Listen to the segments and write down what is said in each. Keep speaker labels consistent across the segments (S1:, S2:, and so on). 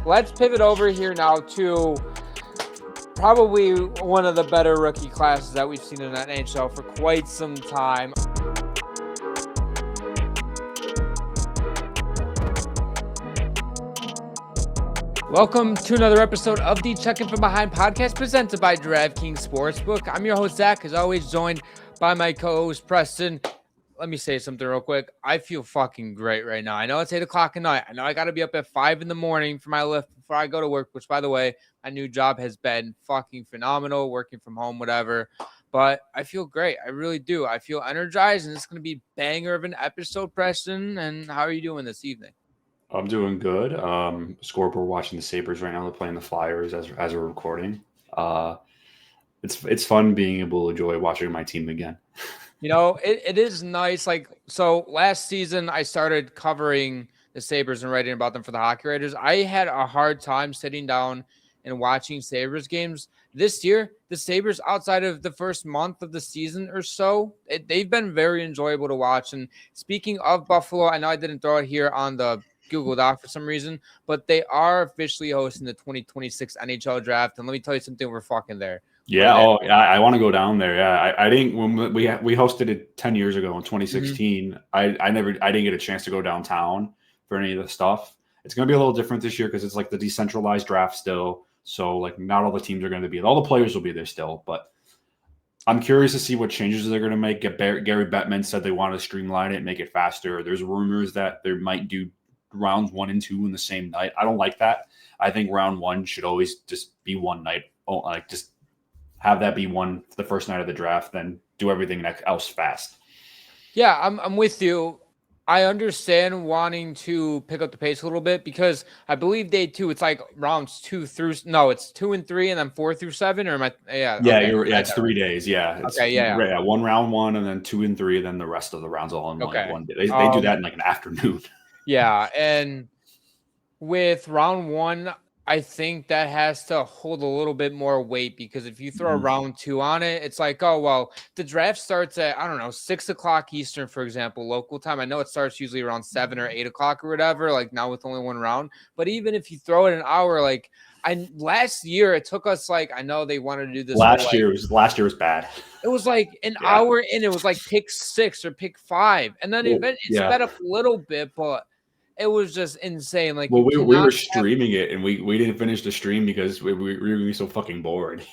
S1: let's pivot over here now to probably one of the better rookie classes that we've seen in the NHL for quite some time. Welcome to another episode of the Checking From Behind podcast presented by DraftKings Sportsbook. I'm your host, Zach, as always, joined by my co-host, Preston. Let me say something real quick. I feel fucking great right now. I know it's 8 o'clock at night. I know I got to be up at 5 in the morning for my lift before I go to work, which, by the way, my new job has been fucking phenomenal, working from home, whatever. But I feel great. I really do. I feel energized, and it's going to be a banger of an episode, Preston. And how are you doing this evening?
S2: I'm doing good. Scoreboard watching the Sabres right now. They're playing the Flyers as we're recording. It's fun being able to enjoy watching my team again.
S1: You know, it is nice. So last season I started covering the Sabres and writing about them for the Hockey Writers. I had a hard time sitting down and watching Sabres games. This year, the Sabres, outside of the first month of the season or so, they've been very enjoyable to watch. And speaking of Buffalo, I know I didn't throw it here on the Google Doc for some reason, but they are officially hosting the 2026 NHL Draft. And let me tell you something, we're fucking there.
S2: Yeah, I want to go down there. Yeah, I didn't when we hosted it 10 years ago in 2016. Mm-hmm. I didn't get a chance to go downtown for any of the stuff. It's going to be a little different this year because it's like the decentralized draft still. So like not all the teams are going to be. All the players will be there still, but I'm curious to see what changes they're going to make. Gary Bettman said they want to streamline it and make it faster. There's rumors that they might do rounds 1 and 2 in the same night. I don't like that. I think round 1 should always just be one night. Just have that be the first night of the draft, then do everything else fast.
S1: Yeah, I'm with you. I understand wanting to pick up the pace a little bit because I believe day 2, it's like rounds 2 it's 2 and 3 and then 4 through 7, or am I? Yeah.
S2: Yeah, okay. It's 3 days. Yeah. It's,
S1: okay. Yeah.
S2: One round 1 and then 2 and 3, and then the rest of the rounds all in one day. They do that in like an afternoon.
S1: Yeah, and with round 1, I think that has to hold a little bit more weight because if you throw round 2 on it, it's like, oh, well, the draft starts at, I don't know, 6 o'clock Eastern, for example, local time. I know it starts usually around 7 or 8 o'clock or whatever, like now with only one round. But even if you throw it an hour, like last year, it took us I know they wanted to do this.
S2: Last year was bad.
S1: It was like an hour in, it was like pick 6 or pick 5. And then it sped up a little bit, but it was just insane.
S2: We were streaming it, and we didn't finish the stream because we were so fucking bored.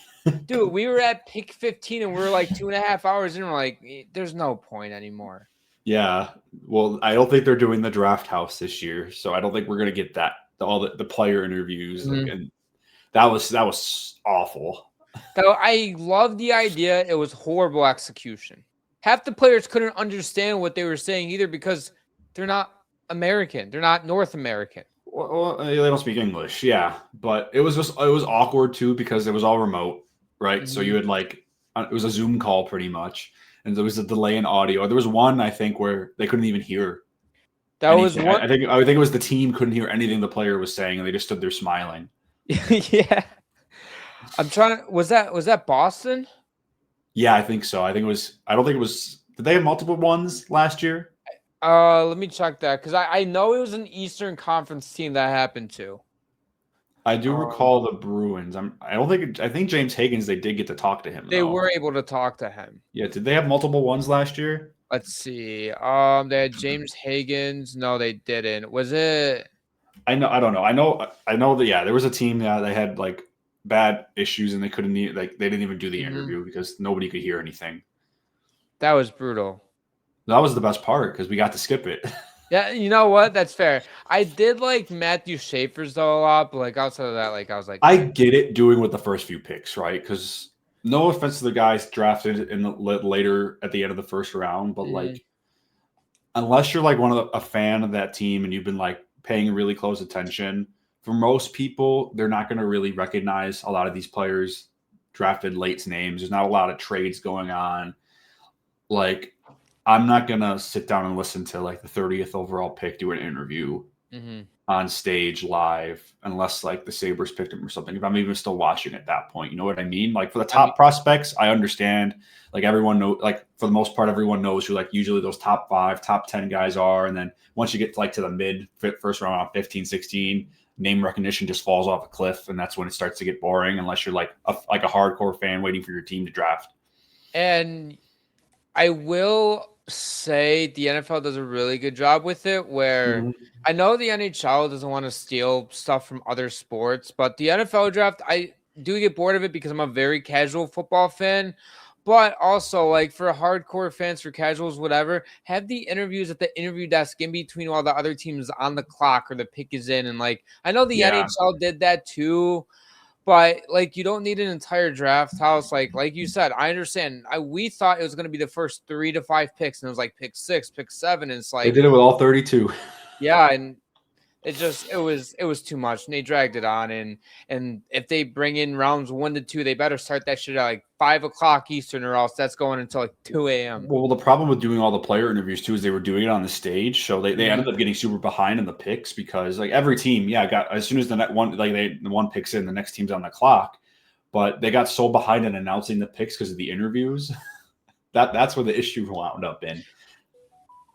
S1: Dude, we were at pick 15, and we were like 2.5 hours in. And we're like, there's no point anymore.
S2: Yeah, well, I don't think they're doing the draft house this year, so I don't think we're gonna get all the player interviews, and that was awful.
S1: So I love the idea. It was horrible execution. Half the players couldn't understand what they were saying either because they're not American. They're not North American.
S2: Well, they don't speak English. Yeah, but it was awkward too because it was all remote, right? Mm-hmm. So you had it was a Zoom call pretty much, and there was a delay in audio. There was one I think where they couldn't even hear.
S1: That anything. Was one.
S2: I think it was the team couldn't hear anything the player was saying, and they just stood there smiling.
S1: Yeah, I'm trying to. Was that Boston?
S2: Yeah, I think so. I don't think it was. Did they have multiple ones last year?
S1: Let me check that because I know it was an Eastern Conference team that happened to.
S2: I do recall the Bruins. I think James Higgins, they did get to talk to him.
S1: They were able to talk to him.
S2: Yeah. Did they have multiple ones last year?
S1: Let's see. They had James Higgins. No, they didn't. Was it?
S2: I don't know. I know that. Yeah, there was a team that they had bad issues and they couldn't they didn't even do the interview because nobody could hear anything.
S1: That was brutal.
S2: That was the best part because we got to skip it.
S1: Yeah, you know what? That's fair. I did like Matthew Schaefer's though a lot, but outside of that, I was like,
S2: I get it doing with the first few picks, right? Because no offense to the guys drafted in later at the end of the first round, but unless you're a fan of that team and you've been paying really close attention, for most people, they're not going to really recognize a lot of these players drafted late's names. There's not a lot of trades going on. I'm not going to sit down and listen to the 30th overall pick do an interview on stage live unless the Sabres picked him or something. If I'm even still watching at that point, you know what I mean? For the top prospects, I understand. Everyone know, for the most part, everyone knows who usually those top 5, top 10 guys are. And then once you get to the mid first round, 15, 16, name recognition just falls off a cliff, and that's when it starts to get boring unless you're like a hardcore fan waiting for your team to draft.
S1: And I will say the NFL does a really good job with it, where I know the NHL doesn't want to steal stuff from other sports, but the NFL draft, I do get bored of it because I'm a very casual football fan. But also, like, for hardcore fans, for casuals, whatever, have the interviews at the interview desk in between while the other team's on the clock or the pick is in. And, like, I know the NHL did that too, but, like, you don't need an entire draft house. Like you said, I understand. We thought it was going to be the first 3 to 5 picks, and it was like pick 6, pick 7. And it's like
S2: they did it with all 32.
S1: Yeah, and it was too much, and they dragged it on. And if they bring in rounds 1 to 2, they better start that shit at like 5:00 Eastern, or else that's going until like 2 a.m.
S2: Well, the problem with doing all the player interviews too is they were doing it on the stage, so they ended up getting super behind in the picks because like every team, got as soon as the one picks in, the next team's on the clock, but they got so behind in announcing the picks because of the interviews. That's where the issue wound up in.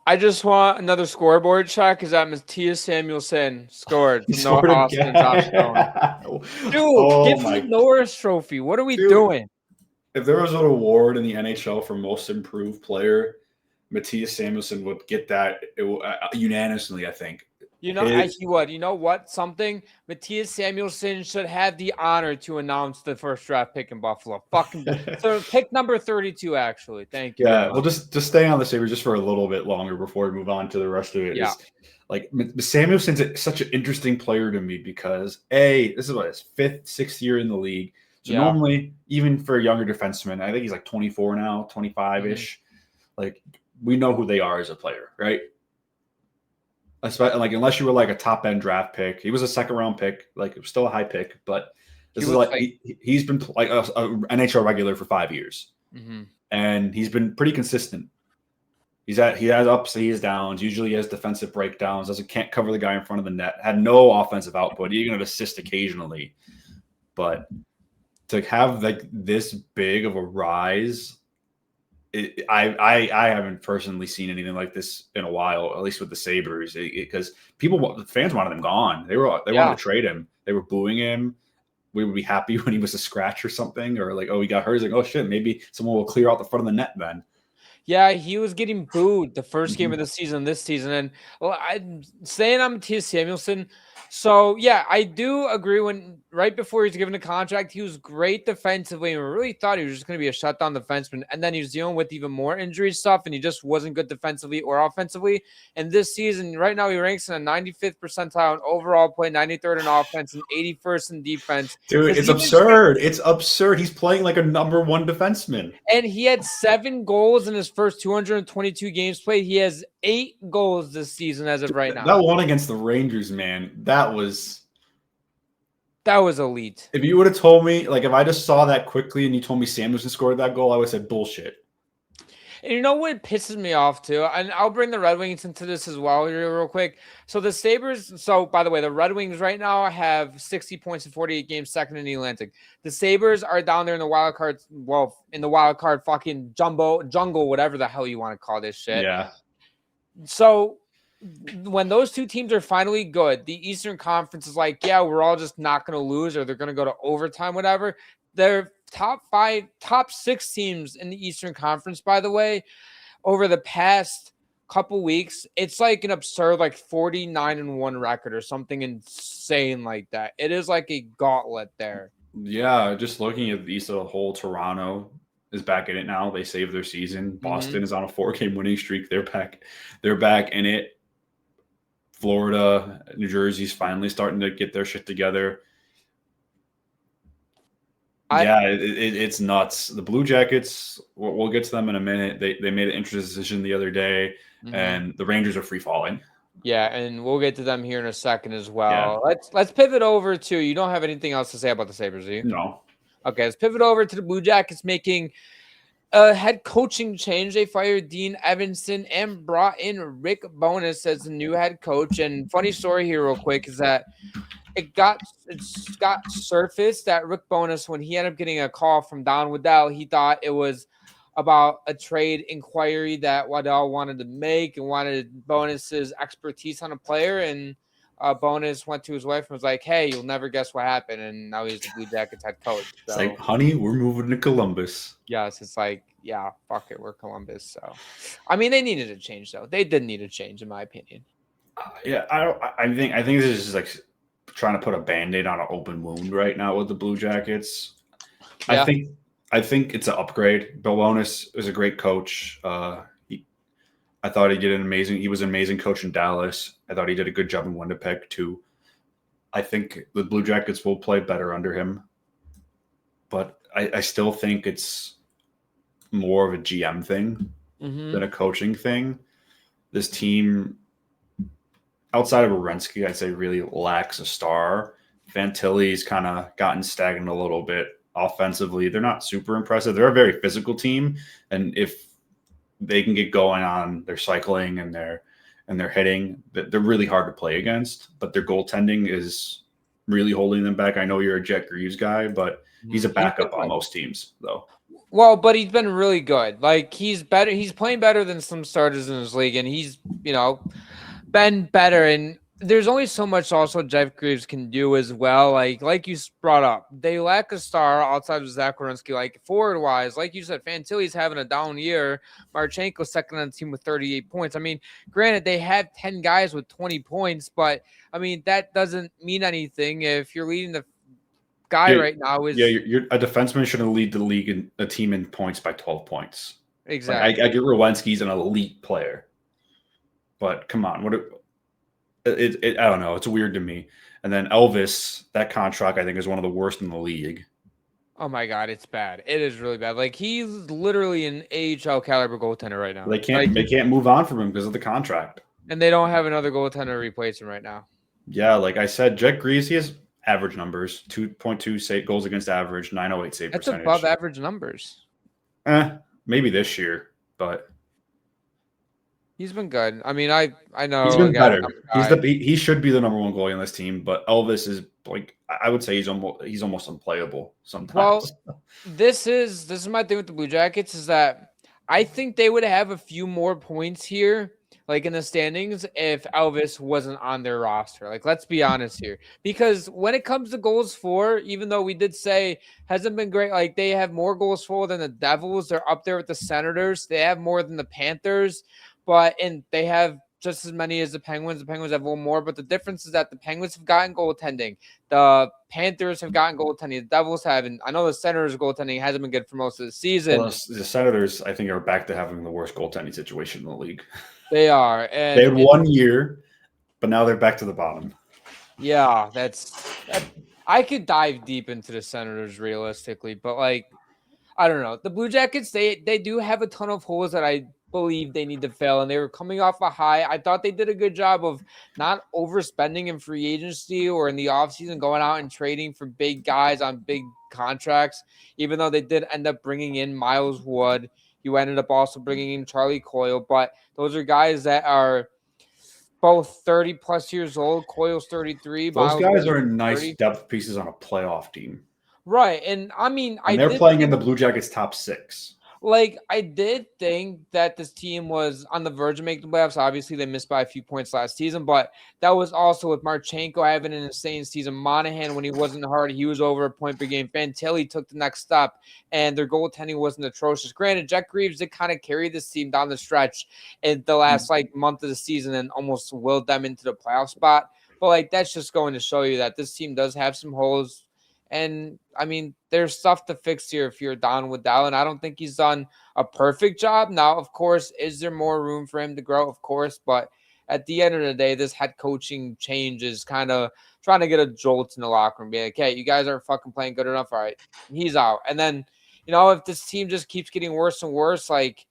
S1: I just want another scoreboard check because that Matthias Samuelsson scored. No Austin, Josh Stone. Dude, give me the Norris Trophy. What are we doing?
S2: If there was an award in the NHL for most improved player, Matthias Samuelsson would get that unanimously, I think.
S1: You know, he would. You know what? Matthias Samuelsson should have the honor to announce the first draft pick in Buffalo. Fucking so pick number 32, actually. Thank you.
S2: Yeah, well, just stay on the Sabres just for a little bit longer before we move on to the rest of it.
S1: Yeah.
S2: Like Samuelson's such an interesting player to me because this is his 5th, 6th year in the league. So normally, even for a younger defenseman, I think he's like 24 now, 25-ish. Like we know who they are as a player, right? Like unless you were like a top end draft pick, he was a 2nd round pick. Like it was still a high pick, but this is like he's been like a NHL regular for 5 years, and he's been pretty consistent. He has ups, he has downs. Usually, he has defensive breakdowns. Can't cover the guy in front of the net. Had no offensive output. He can assist occasionally, but to have like this big of a rise. I haven't personally seen anything like this in a while, at least with the Sabres, because fans wanted him gone. They wanted to trade him. They were booing him. We would be happy when he was a scratch or something, or like, oh, he got hurt. He's like, oh shit, maybe someone will clear out the front of the net then.
S1: Yeah, he was getting booed the first game of the season this season, and I'm saying I'm Matthias Samuelsson. So yeah, I do agree. When right before he was given a contract, he was great defensively, and we really thought he was just going to be a shutdown defenseman. And then he was dealing with even more injury stuff, and he just wasn't good defensively or offensively. And this season, right now, he ranks in the 95th percentile in overall play, 93rd in offense, and 81st in defense.
S2: Dude, it's absurd. It's absurd. He's playing like a number 1 defenseman.
S1: And he had 7 goals in his first 222 games played. He has 8 goals this season as of right now.
S2: That one against the Rangers, man, that was
S1: elite.
S2: If you would have told me, like if I just saw that quickly and you told me Samuelsson scored that goal, I would have said bullshit.
S1: And you know what pisses me off too? And I'll bring the Red Wings into this as well here real quick. So the Sabres, by the way, the Red Wings right now have 60 points in 48 games, 2nd in the Atlantic. The Sabres are down there in the wild card, fucking jungle, whatever the hell you want to call this shit.
S2: Yeah.
S1: So when those two teams are finally good, the Eastern Conference is like, yeah, we're all just not going to lose, or they're going to go to overtime, whatever. They're top 6 teams in the Eastern Conference, by the way, over the past couple weeks, it's like an absurd, like 49-1 record or something insane like that. It is like a gauntlet there.
S2: Yeah, just looking at the East of the whole, Toronto is back in it now. They saved their season. Boston is on a 4-game winning streak. They're back in it. Florida, New Jersey's finally starting to get their shit together. It's nuts. The Blue Jackets, we'll get to them in a minute. They made an interesting decision the other day, and the Rangers are free falling.
S1: Yeah, and we'll get to them here in a second as well. Yeah. Let's pivot over to, you don't have anything else to say about the Sabres, do you?
S2: No.
S1: Okay, let's pivot over to the Blue Jackets making a head coaching change. They fired Dean Evanson and brought in Rick Bowness as the new head coach. And funny story here real quick is that it got surfaced that Rick Bowness, when he ended up getting a call from Don Waddell, he thought it was about a trade inquiry that Waddell wanted to make and wanted Bowness's expertise on a player. And Bonus went to his wife and was like, "Hey, you'll never guess what happened," and now he's the Blue Jackets head coach. So,
S2: It's like, honey, we're moving to Columbus.
S1: yes, it's like, yeah, fuck it, we're Columbus. So, I mean, they needed a change though. They did need a change, in my opinion.
S2: Yeah, I think this is just like trying to put a Band-Aid on an open wound right now with the Blue Jackets.
S1: Yeah.
S2: I think it's an upgrade. Bill Bonis is a great coach. I thought he was an amazing coach in Dallas. I thought he did a good job in Winnipeg too. I think the Blue Jackets will play better under him. But I still think it's more of a GM thing than a coaching thing. This team, outside of Werenski, I'd say really lacks a star. Fantilli's kind of gotten stagnant a little bit offensively. They're not super impressive. They're a very physical team, and if they can get going on their cycling and their hitting, they're really hard to play against. But their goaltending is really holding them back. I know you're a Jet Greaves guy, but he's a backup on most teams, though.
S1: Well, but he's been really good. Like, he's better. He's playing better than some starters in his league, and he's, been better. And there's only so much also Jeff Greaves can do as well. Like you brought up, they lack a star outside of Zach Werenski. Like, forward-wise, like you said, Fantilli's having a down year. Marchenko's second on the team with 38 points. I mean, granted, they have 10 guys with 20 points, but, I mean, that doesn't mean anything if you're leading the guy right now is
S2: you're a defenseman shouldn't lead the league in a team in points by 12 points.
S1: Exactly.
S2: Like, I get Werenski's an elite player, but come on, I don't know. It's weird to me. And then Elvis, that contract I think is one of the worst in the league.
S1: Oh my God, it's bad. It is really bad. Like, he's literally an AHL caliber goaltender right now.
S2: They can't move on from him because of the contract,
S1: and they don't have another goaltender to replace him right now.
S2: Yeah, like I said, Jet Greaves, he has average numbers, 2.2 goals against average, 908 save percentage.
S1: That's above average numbers.
S2: Maybe this year, but
S1: he's been good. I mean, I know
S2: he's been better. He should be the number one goalie on this team, but Elvis is like, I would say he's almost unplayable sometimes.
S1: Well, this is my thing with the Blue Jackets is that I think they would have a few more points here, like in the standings, if Elvis wasn't on their roster. Like, let's be honest here. Because when it comes to goals for, even though we did say hasn't been great, like they have more goals for than the Devils. They're up there with the Senators. They have more than the Panthers, and they have just as many as the Penguins. The Penguins have one more, but the difference is that the Penguins have gotten goaltending. The Panthers have gotten goaltending. The Devils haven't. I know the Senators' goaltending hasn't been good for most of the season.
S2: Well, the Senators, I think, are back to having the worst goaltending situation in the league.
S1: They are. And
S2: they had 1 year, but now they're back to the bottom.
S1: Yeah, I could dive deep into the Senators realistically, but like, I don't know. The Blue Jackets, they do have a ton of holes that I believe they need to fill, and they were coming off a high. I thought they did a good job of not overspending in free agency or in the offseason, going out and trading for big guys on big contracts, even though they did end up bringing in Miles Wood. You ended up also bringing in Charlie Coyle, but those are guys that are both 30-plus years old. Coyle's 33.
S2: Those guys are nice depth pieces on a playoff team.
S1: Right, and I mean,
S2: they're playing in the Blue Jackets' top 6.
S1: Like, I did think that this team was on the verge of making the playoffs. Obviously, they missed by a few points last season, but that was also with Marchenko having an insane season. Monahan, when he wasn't hard, he was over a point per game. Fantilli took the next step, and their goaltending wasn't atrocious. Granted, Jet Greaves did kind of carry this team down the stretch in the last, month of the season and almost willed them into the playoff spot. But, that's just going to show you that this team does have some holes. And, I mean, there's stuff to fix here if you're Don Waddell, and I don't think he's done a perfect job. Now, of course, is there more room for him to grow? Of course, but at the end of the day, this head coaching change is kind of trying to get a jolt in the locker room. Be like, hey, you guys aren't fucking playing good enough. All right, he's out. And then, if this team just keeps getting worse and worse, do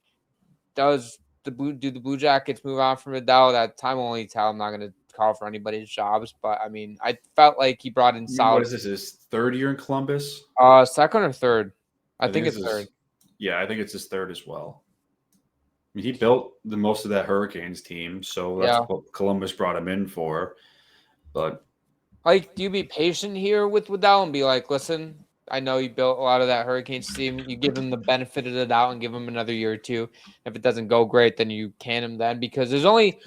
S1: the Blue Jackets move on from Waddell? That time will only tell. I'm not going to call for anybody's jobs, but I mean, I felt like he brought in solid.
S2: What is this? His third year in Columbus?
S1: Second or third? I think it's third.
S2: Yeah, I think it's his third as well. I mean, he built the most of that Hurricanes team, so that's what Columbus brought him in for. But
S1: do you be patient here with Waddell and be like, listen, I know you built a lot of that Hurricanes team. You give him the benefit of the doubt and give him another year or two. If it doesn't go great, then you can him then because there's only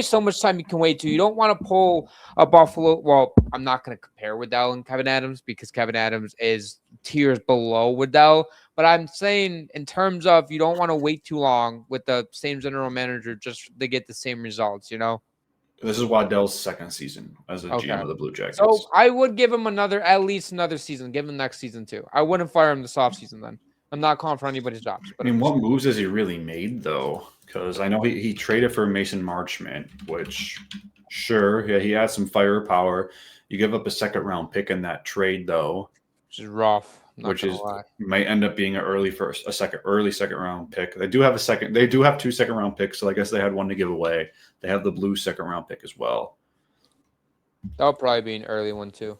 S1: so much time you can wait to. You don't want to pull a Buffalo. Well, I'm not going to compare Waddell and Kevin Adams because Kevin Adams is tiers below Waddell. But I'm saying in terms of you don't want to wait too long with the same general manager just to get the same results,
S2: This is Waddell's second season as a GM of the Blue Jackets.
S1: So I would give him at least another season. Give him next season too. I wouldn't fire him this offseason then. I'm not calling for anybody's jobs.
S2: But what moves has he really made though? Because I know he traded for Mason Marchment, which sure, yeah, he has some firepower. You give up a second round pick in that trade though,
S1: which is rough.
S2: Might end up being an early second round pick. They do have two second round picks, so I guess they had one to give away. They have the blue second round pick as well.
S1: That'll probably be an early one too.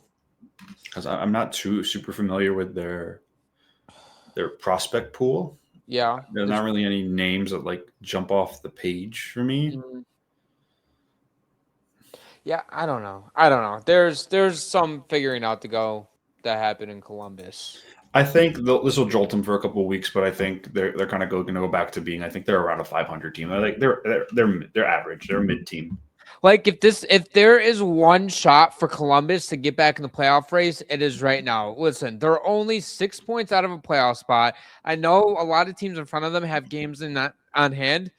S2: Because I'm not too super familiar with their prospect pool.
S1: Yeah.
S2: There's not really any names that like jump off the page for me.
S1: Mm-hmm. Yeah, I don't know. There's some figuring out to go that happened in Columbus.
S2: I think this will jolt them for a couple of weeks, but I think they're kind of going to go back to being. I think they're around a 500 team. They're average. They're a mid team.
S1: Like if there is one shot for Columbus to get back in the playoff race, it is right now. Listen, they're only 6 points out of a playoff spot. I know a lot of teams in front of them have games on hand.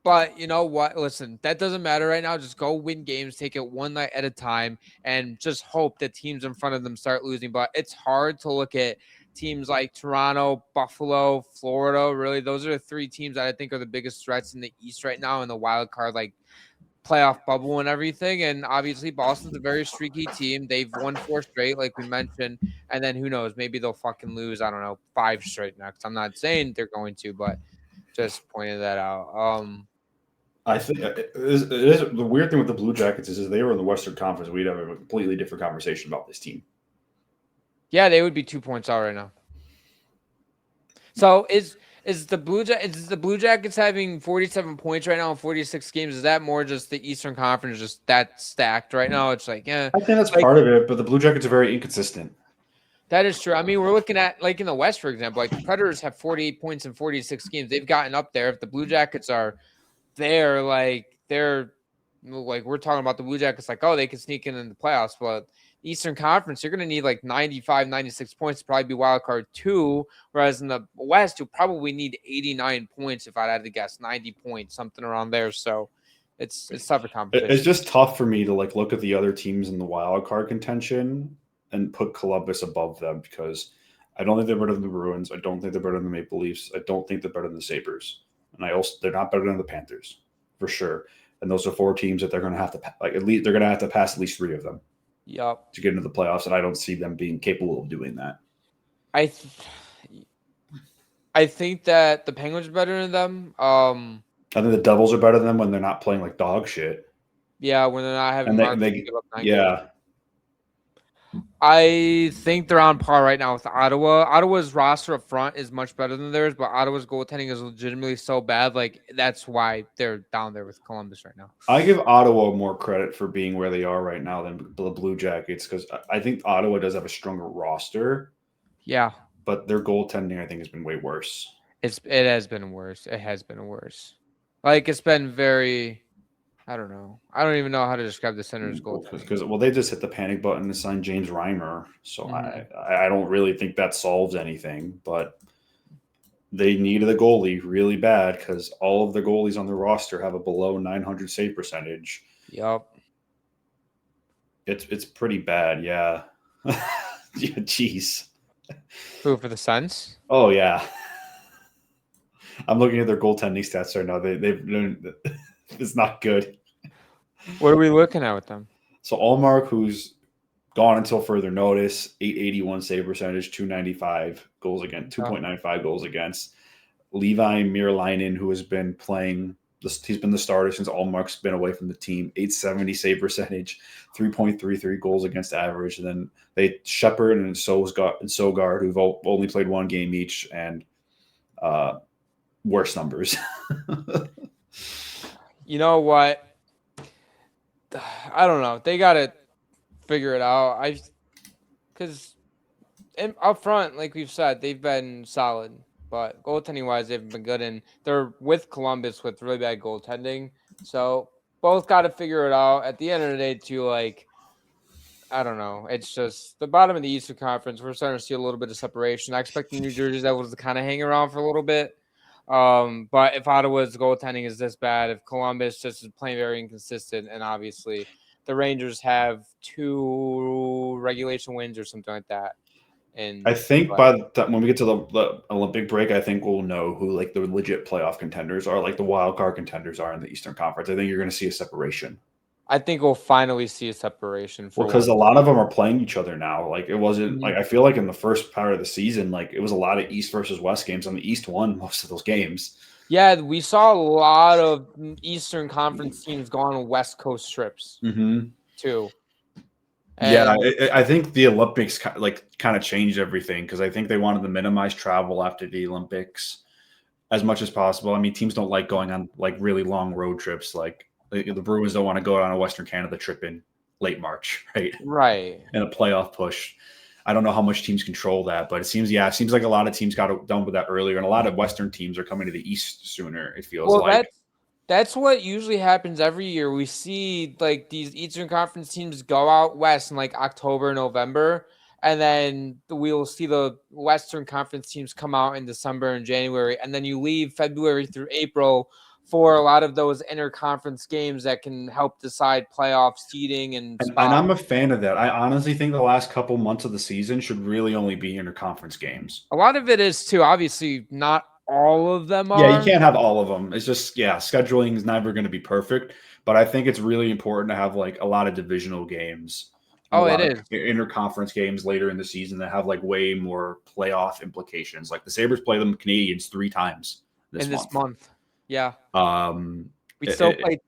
S1: But you know what? Listen, that doesn't matter right now. Just go win games, take it one night at a time, and just hope that teams in front of them start losing. But it's hard to look at teams like Toronto, Buffalo, Florida. Really, those are the three teams that I think are the biggest threats in the East right now in the wild card, like playoff bubble and everything. And obviously, Boston's a very streaky team. They've won 4 straight, like we mentioned. And then who knows? Maybe they'll fucking lose, I don't know, 5 straight next. I'm not saying they're going to, but just pointing that out.
S2: I think it is the weird thing with the Blue Jackets is they were in the Western Conference. We'd have a completely different conversation about this team.
S1: Yeah, they would be 2 points out right now. So is the Blue Jackets having 47 points right now in 46 games? Is that more just the Eastern Conference just that stacked right now? It's like, yeah.
S2: I think that's part of it, but the Blue Jackets are very inconsistent.
S1: That is true. I mean, we're looking at like in the West, for example, like the Predators have 48 points in 46 games. They've gotten up there. If the Blue Jackets are they're we're talking about the Blue Jackets like, oh, they can sneak in the playoffs. But Eastern Conference, you're going to need like 95, 96 points to probably be wild card 2. Whereas in the West, you'll probably need 89 points if I had to guess, 90 points, something around there. So it's tougher competition.
S2: It's just tough for me to like look at the other teams in the wild card contention and put Columbus above them because I don't think they're better than the Bruins. I don't think they're better than the Maple Leafs. I don't think they're better than the Sabres. And they're not better than the Panthers, for sure. And those are 4 teams that they're going to have to at least they're going to have to pass at least 3 of them.
S1: Yep.
S2: To get into the playoffs, and I don't see them being capable of doing that.
S1: I think that the Penguins are better than them. I
S2: think the Devils are better than them when they're not playing like dog shit.
S1: Yeah, when they're not having
S2: they give up 9 games.
S1: I think they're on par right now with Ottawa. Ottawa's roster up front is much better than theirs, but Ottawa's goaltending is legitimately so bad. Like, that's why they're down there with Columbus right now.
S2: I give Ottawa more credit for being where they are right now than the Blue Jackets because I think Ottawa does have a stronger roster.
S1: Yeah.
S2: But their goaltending, I think, has been way worse.
S1: It has been worse. It has been worse. Like, it's been very... I don't know. I don't even know how to describe the Senators' goal.
S2: Because they just hit the panic button and signed James Reimer. So I don't really think that solves anything. But they needed a goalie really bad because all of the goalies on the roster have a below 900 save percentage.
S1: Yep.
S2: It's pretty bad, yeah. Yeah, jeez.
S1: Who, for the Sens?
S2: Oh, yeah. I'm looking at their goaltending stats right now. They've it's not good.
S1: What are we looking at with them?
S2: So Allmark, who's gone until further notice, 881 save percentage, 295 goals against, 2.95 goals against. Levi Merilainen, who has been playing, he's been the starter since Allmark's been away from the team, 870 save percentage, 3.33 goals against average. And then they Shepard and Sogard, who've only played 1 game each, and worse numbers.
S1: You know what? I don't know. They got to figure it out. Because And up front, like we've said, they've been solid. But goaltending wise, they've been good. And they're with Columbus with really bad goaltending. So both got to figure it out. At the end of the day, too, like, I don't know. It's just the bottom of the Eastern Conference. We're starting to see a little bit of separation. I expect the New Jersey Devils to kind of hang around for a little bit. But if Ottawa's goaltending is this bad, if Columbus just is playing very inconsistent, and obviously the Rangers have 2 regulation wins or something like that. And
S2: I think by the time when we get to the Olympic break, I think we'll know who like the legit playoff contenders are, like the wild card contenders are in the Eastern Conference. I think you're going to see a separation.
S1: I think we'll finally see a separation.
S2: Well, because a lot of them are playing each other now. Like it wasn't
S1: Mhm.
S2: like I feel like in the first part of the season, like it was a lot of East versus West games, and the East won most of those games.
S1: Yeah, we saw a lot of Eastern Conference teams go on West Coast trips too.
S2: Yeah,
S1: And
S2: I think the Olympics kind of changed everything because I think they wanted to minimize travel after the Olympics as much as possible. I mean, teams don't like going on like really long road trips. Like the Bruins don't want to go on a Western Canada trip in late March, right?
S1: right.
S2: In a playoff push. I don't know how much teams control that, but it seems like a lot of teams got done with that earlier, and a lot of Western teams are coming to the East sooner. It feels
S1: Well,
S2: like.
S1: that's what usually happens every year. We see like these Eastern Conference teams go out west in like October, November, and then we'll see the Western Conference teams come out in December and January, and then you leave February through April for a lot of those interconference games that can help decide playoff seeding and
S2: And I'm a fan of that. I honestly think the last couple months of the season should really only be interconference games.
S1: a lot of it is too. Obviously, not all of them
S2: Yeah, you
S1: are.
S2: can't have all of them. It's just, scheduling is never going to be perfect, but I think it's really important to have like a lot of divisional games and a
S1: Oh, it
S2: lot of
S1: is
S2: interconference games later in the season that have like way more playoff implications. Like the Sabres play them Canadians 3 times
S1: in this
S2: month.
S1: month. Yeah,
S2: Um,
S1: we still played.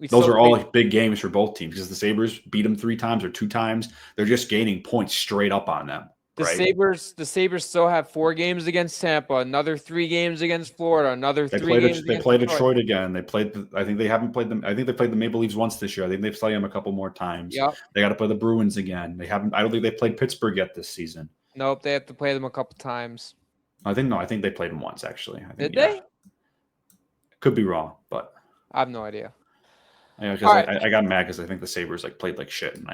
S2: those are all like big games for both teams because the Sabres beat them 3 times or 2 times. They're just gaining points straight up on them.
S1: The
S2: Right?
S1: Sabres still have 4 games against Tampa, another 3 games against Florida, another 3 games
S2: They
S1: against
S2: play
S1: Detroit.
S2: Detroit again. They played. I think they haven't played them. I think they played the Maple Leafs once this year. I think they've played them a couple more times.
S1: Yep.
S2: They got to play the Bruins again. They haven't. I don't think they played Pittsburgh yet this season.
S1: Nope, they have to play them a couple times.
S2: I think they played them once actually. I think,
S1: Did they?
S2: Could be wrong, but
S1: I have no idea.
S2: Yeah, because I got mad because I think the Sabres like played like shit, and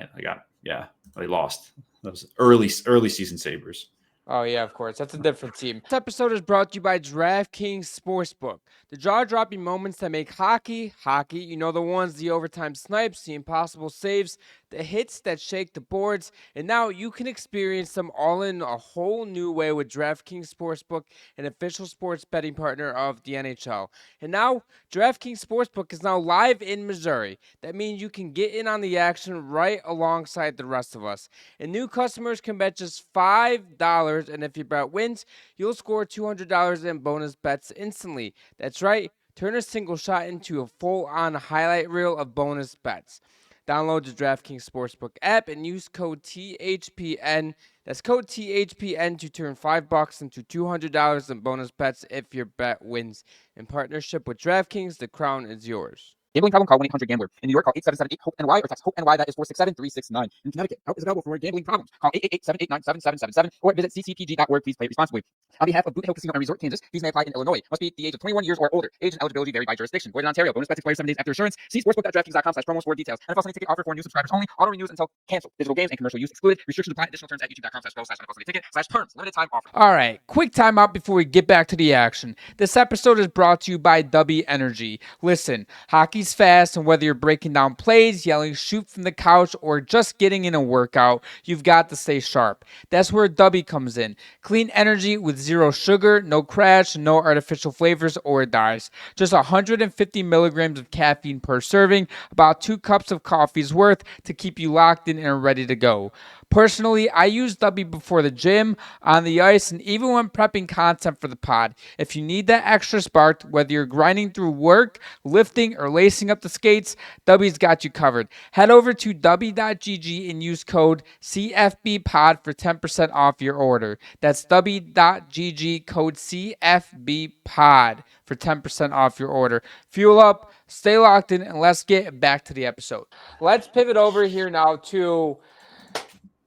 S2: they lost. That was early season Sabres.
S1: Oh, yeah, of course. That's a different team. This episode is brought to you by DraftKings Sportsbook. The jaw-dropping moments that make hockey. You know the ones, the overtime snipes, the impossible saves, the hits that shake the boards. And now you can experience them all in a whole new way with DraftKings Sportsbook, an official sports betting partner of the NHL. And now, DraftKings Sportsbook is now live in Missouri. That means you can get in on the action right alongside the rest of us. And new customers can bet just $5, and if your bet wins, you'll score $200 in bonus bets instantly. That's right, turn a single shot into a full-on highlight reel of bonus bets. Download the DraftKings Sportsbook app and use code THPN. That's code THPN to turn $5 into $200 in bonus bets if your bet wins. In partnership with DraftKings, the crown is yours.
S3: Gambling problem? Call 1-800-GAMBLER. In New York, call 877-8-HOPE-NY or text HOPE-NY. That is 467-3669. In Connecticut, help is available for gambling problems. Call 888-789-7777 or visit ccpg.org. Please play responsibly. On behalf of Boot Hill Casino and Resort, Kansas, fees may apply in Illinois. Must be the age of 21 years or older. Age and eligibility vary by jurisdiction. Void in Ontario. Bonus bets expire 7 days after issuance. See sportsbook.draftkings.com/promos for details. NFL Sunday ticket offer for new subscribers only. Auto renews until canceled. Digital games and commercial use excluded. Restrictions apply. Additional terms at youtube.com/go/NFL Sunday ticket/terms. Limited time offer.
S1: All right, quick timeout before we get back to the action. This episode is brought to you by W Energy. Listen, hockey's fast, and whether you're breaking down plays, yelling shoot from the couch, or just getting in a workout, you've got to stay sharp. That's where W comes in. Clean energy with zero sugar, no crash, no artificial flavors or dyes. Just 150 milligrams of caffeine per serving, about 2 cups of coffee's worth to keep you locked in and ready to go. Personally, I use W before the gym, on the ice, and even when prepping content for the pod. If you need that extra spark, whether you're grinding through work, lifting, or lacing up the skates, W's got you covered. Head over to w.gg and use code CFB Pod for 10% off your order. That's w.gg, code CFB Pod for 10% off your order. Fuel up, stay locked in, and let's get back to the episode. Let's pivot over here now to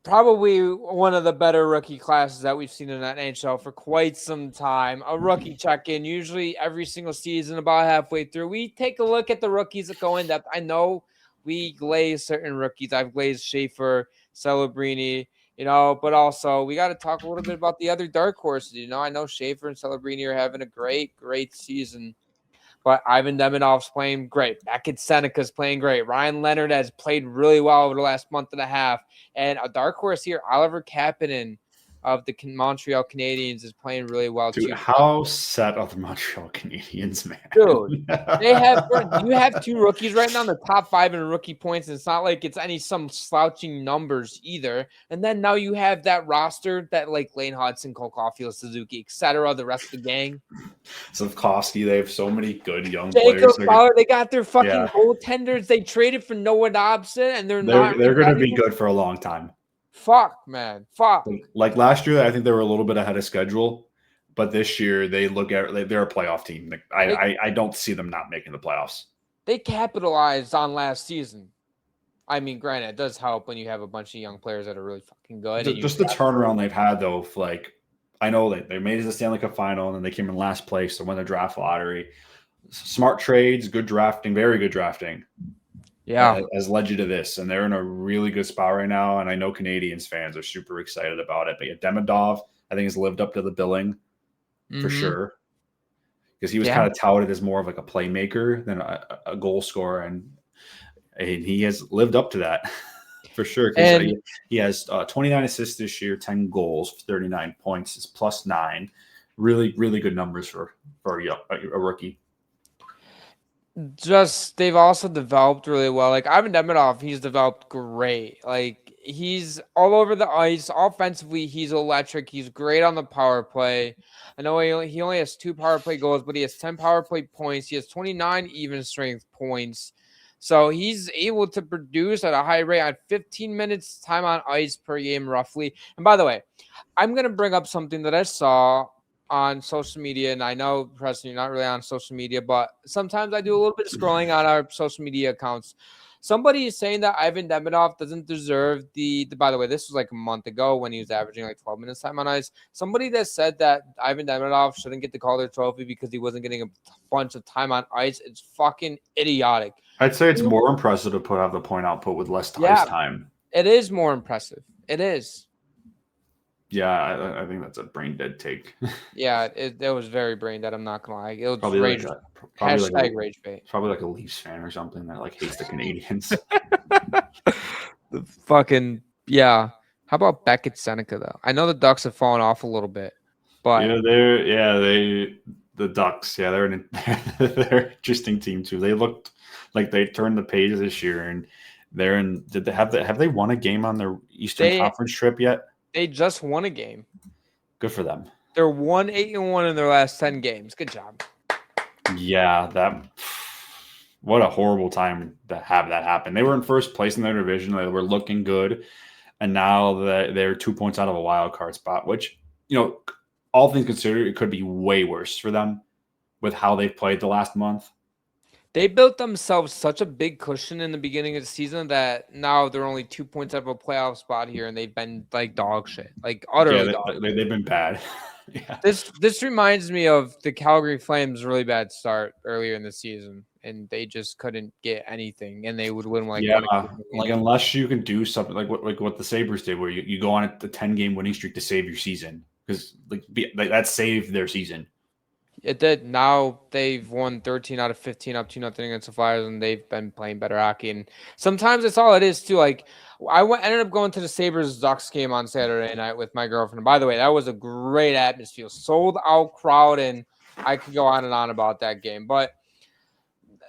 S1: Probably one of the better rookie classes that we've seen in that NHL for quite some time. A rookie check-in, usually every single season, about halfway through. We take a look at the rookies that go in depth. I know we glaze certain rookies. I've glazed Schaefer, Celebrini, but also we got to talk a little bit about the other dark horses. I know Schaefer and Celebrini are having a great, great season. But Ivan Demonov's playing great. Beckett Seneca's playing great. Ryan Leonard has played really well over the last month and a half. And a dark horse here, Oliver Kapanen of the Montreal Canadiens, is playing really well,
S2: Dude,
S1: too.
S2: how set are the Montreal Canadiens, man?
S1: Dude, you have two rookies right now in the top 5 in rookie points. And it's not like it's some slouching numbers either. And then now you have that roster that like Lane Hudson, Cole Caulfield, Suzuki, etc. The rest of the gang.
S2: Slavkovsky, they have so many good young
S1: Jacob
S2: players.
S1: Fowler, they got their fucking goaltenders. They traded for Noah Dobson, and they're
S2: going to be good for a long time.
S1: Fuck, man. Fuck.
S2: Like last year, I think they were a little bit ahead of schedule, but this year they're a playoff team. I don't see them not making the playoffs.
S1: They capitalized on last season. I mean, granted, it does help when you have a bunch of young players that are really fucking good.
S2: Just the turnaround they've had, though. I know they made it to the Stanley Cup final, and then they came in last place to win the draft lottery. Smart trades, good drafting, very good drafting.
S1: Yeah,
S2: has led you to this, and they're in a really good spot right now. And I know Canadiens fans are super excited about it. But yeah, Demidov, I think, has lived up to the billing for sure, because he was kind of touted as more of like a playmaker than a goal scorer, and he has lived up to that for sure. And he has 29 assists this year, 10 goals, 39 points, is +9. Really, really good numbers for a rookie.
S1: They've also developed really well. Like Ivan Demidov, he's developed great. Like he's all over the ice. Offensively, he's electric. He's great on the power play. I know he only has 2 power play goals, but he has 10 power play points. He has 29 even strength points. So he's able to produce at a high rate on 15 minutes time on ice per game, roughly. And by the way, I'm going to bring up something that I saw on social media, and I know, Preston, you're not really on social media, but sometimes I do a little bit of scrolling on our social media accounts. Somebody is saying that Ivan Demidov doesn't deserve by the way, this was like a month ago when he was averaging like 12 minutes time on ice. Somebody that said that Ivan Demidov shouldn't get the Calder Trophy because he wasn't getting a bunch of time on ice. It's fucking idiotic.
S2: I'd say it's more impressive to have the point output with less ice time.
S1: It is more impressive. It is.
S2: Yeah, I think that's a brain dead take.
S1: Yeah, it was very brain dead. I'm not gonna lie. It was
S2: probably
S1: rage. Hashtag
S2: rage bait. Probably like a Leafs fan or something that like hates the Canadiens.
S1: The fucking How about Beckett Seneca though? I know the Ducks have fallen off a little bit, but
S2: the Ducks. Yeah, they're an interesting team too. They looked like they turned the page this year, and they're in. Have they won a game on their Eastern Conference trip yet?
S1: They just won a game.
S2: Good for them.
S1: They're 1-8-1 in their last 10 games. Good job.
S2: Yeah, what a horrible time to have that happen. They were in first place in their division. They were looking good, and now they're 2 points out of a wild card spot, which, all things considered, it could be way worse for them with how they've played the last month.
S1: They built themselves such a big cushion in the beginning of the season that now they're only 2 points out of a playoff spot here, and they've been like dog shit, like utterly dog shit.
S2: They've been bad. Yeah.
S1: This reminds me of the Calgary Flames' really bad start earlier in the season, and they just couldn't get anything, and they would win like
S2: unless you can do something like what the Sabres did, where you go on the 10-game winning streak to save your season, because that saved their season.
S1: It did. Now they've won 13 out of 15 up 2-0 against the Flyers, and they've been playing better hockey. And sometimes that's all it is too. Like ended up going to the Sabres Ducks game on Saturday night with my girlfriend. And by the way, that was a great atmosphere, sold out crowd, and I could go on and on about that game. But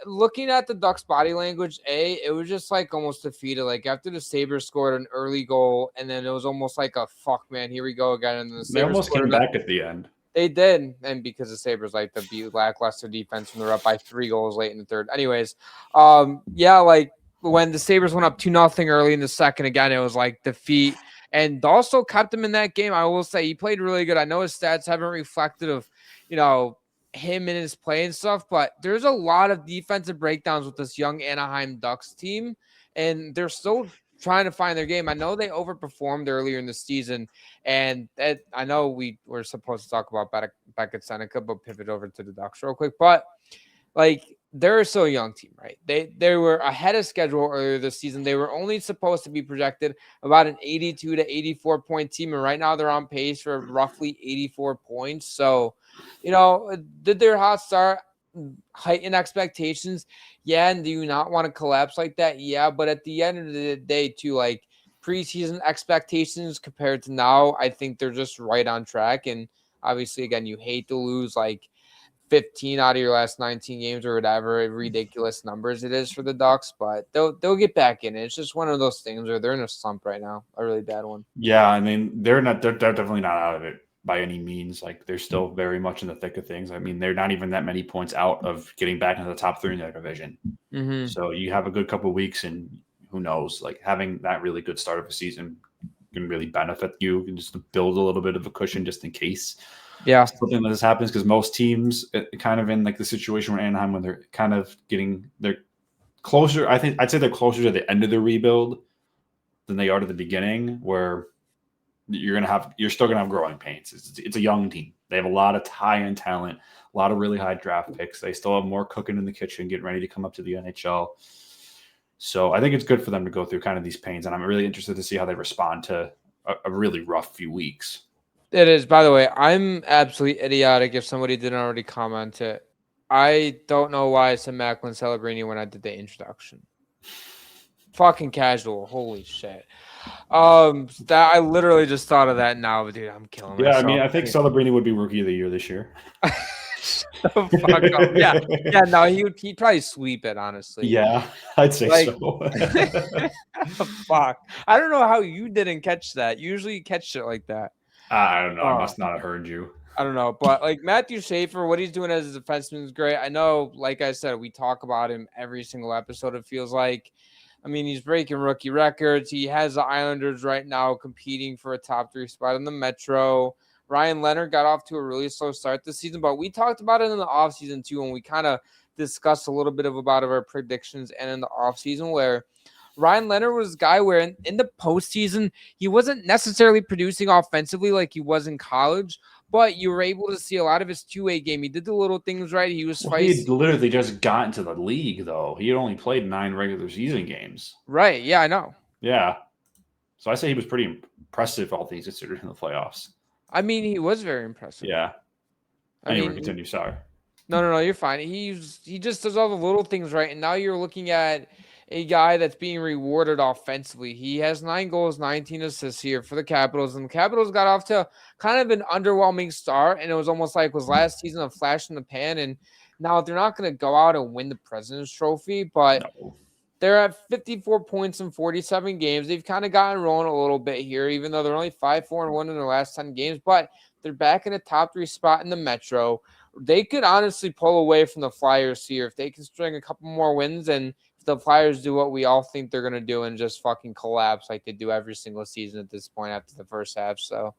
S1: looking at the Ducks body language, it was just like almost defeated. Like after the Sabres scored an early goal, and then it was almost like a fuck man, here we go again. And the Sabres
S2: they almost came back at the end.
S1: They did, and because the Sabres like to be lackluster defense when they're up by 3 goals late in the third. Anyways, like when the Sabres went up 2-0 early in the second, again, it was like defeat. And also kept him in that game. I will say he played really good. I know his stats haven't reflected of, him and his play and stuff, but there's a lot of defensive breakdowns with this young Anaheim Ducks team, and they're still trying to find their game. I know they overperformed earlier in the season, and I know we were supposed to talk about back at Seneca, but pivot over to the Ducks real quick. But like, they're still a young team, right? They were ahead of schedule earlier this season. They were only supposed to be projected about an 82 to 84 point team, and right now they're on pace for roughly 84 points. So, did their hot start heighten expectations? Yeah, and do you not want to collapse like that? Yeah, but at the end of the day, too, like preseason expectations compared to now, I think they're just right on track. And obviously, again, you hate to lose like 15 out of your last 19 games or whatever ridiculous numbers it is for the Ducks, but they'll get back in it. It's just one of those things where they're in a slump right now, a really bad one.
S2: Yeah, I mean, they're definitely not out of it by any means. Like, they're still very much in the thick of things. I mean, they're not even that many points out of getting back into the top 3 in their division.
S1: Mm-hmm.
S2: So you have a good couple of weeks, and who knows, like having that really good start of a season can really benefit you and just build a little bit of a cushion just in case.
S1: Yeah,
S2: something like this happens, because most teams kind of in like the situation where Anaheim, when they're kind of they're closer. I'd say they're closer to the end of the rebuild than they are to the beginning, where you're still gonna have growing pains. It's a young team. They have a lot of high-end talent, a lot of really high draft picks. They still have more cooking in the kitchen, getting ready to come up to the NHL. So I think it's good for them to go through kind of these pains, and I'm really interested to see how they respond to a really rough few weeks.
S1: it is. By the way, I'm absolutely idiotic if somebody didn't already comment it. I don't know why I said Macklin Celebrini when I did the introduction. Fucking casual. Holy shit. That I literally just thought of that now, but dude, I'm killing myself.
S2: Yeah, I mean, I think Celebrini would be Rookie of the Year this year.
S1: Shut the fuck up. Yeah. No, he'd probably sweep it, honestly.
S2: Yeah, I'd say so.
S1: Fuck. I don't know how you didn't catch that. Usually you catch shit like that.
S2: I don't know. I must not have heard you.
S1: I don't know. But like Matthew Schaefer, what he's doing as a defenseman is great. I know, like I said, we talk about him every single episode, it feels like. I mean, he's breaking rookie records. He has the Islanders right now competing for a top 3 spot in the Metro. Ryan Leonard got off to a really slow start this season, but we talked about it in the offseason too, and we kind of discussed a little bit about our predictions and in the offseason, where Ryan Leonard was a guy where in the postseason, he wasn't necessarily producing offensively like he was in college, but you were able to see a lot of his two-way game. He did the little things right. He was
S2: feisty. He had literally just got into the league, though. He had only played 9 regular season games.
S1: Right. Yeah, I know.
S2: Yeah. So I say he was pretty impressive, all things considered, in the playoffs.
S1: I mean, he was very impressive.
S2: Yeah. Anyway, continue. Sorry.
S1: No, you're fine. He just does all the little things right, and now you're looking at a guy that's being rewarded offensively. He has 9 goals, 19 assists here for the Capitals, and the Capitals got off to kind of an underwhelming start, and it was almost like was last season a flash in the pan, and now they're not going to go out and win the President's Trophy, but they're at 54 points in 47 games. They've kind of gotten rolling a little bit here, even though they're only 5-4-1 in their last 10 games, but they're back in a top 3 spot in the Metro. They could honestly pull away from the Flyers here if they can string a couple more wins, and if the Flyers do what we all think they're going to do and just fucking collapse like they do every single season at this point after the first half. So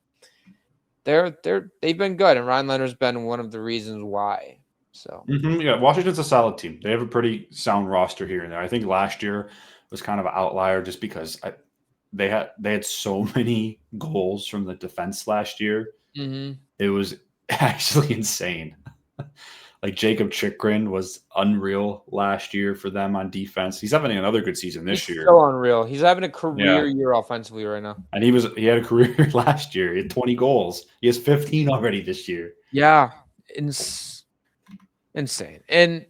S1: they've been good, and Ryan Leonard's been one of the reasons why. So
S2: yeah, Washington's a solid team. They have a pretty sound roster here and there. I think last year was kind of an outlier just because they had so many goals from the defense last year.
S1: Mm-hmm.
S2: It was actually insane. Like Jacob Chikrin was unreal last year for them on defense. He's having another good season this year.
S1: So unreal. He's having a career year offensively right now.
S2: And he had a career last year. He had 20 goals. He has 15 already this year.
S1: Yeah. Insane. And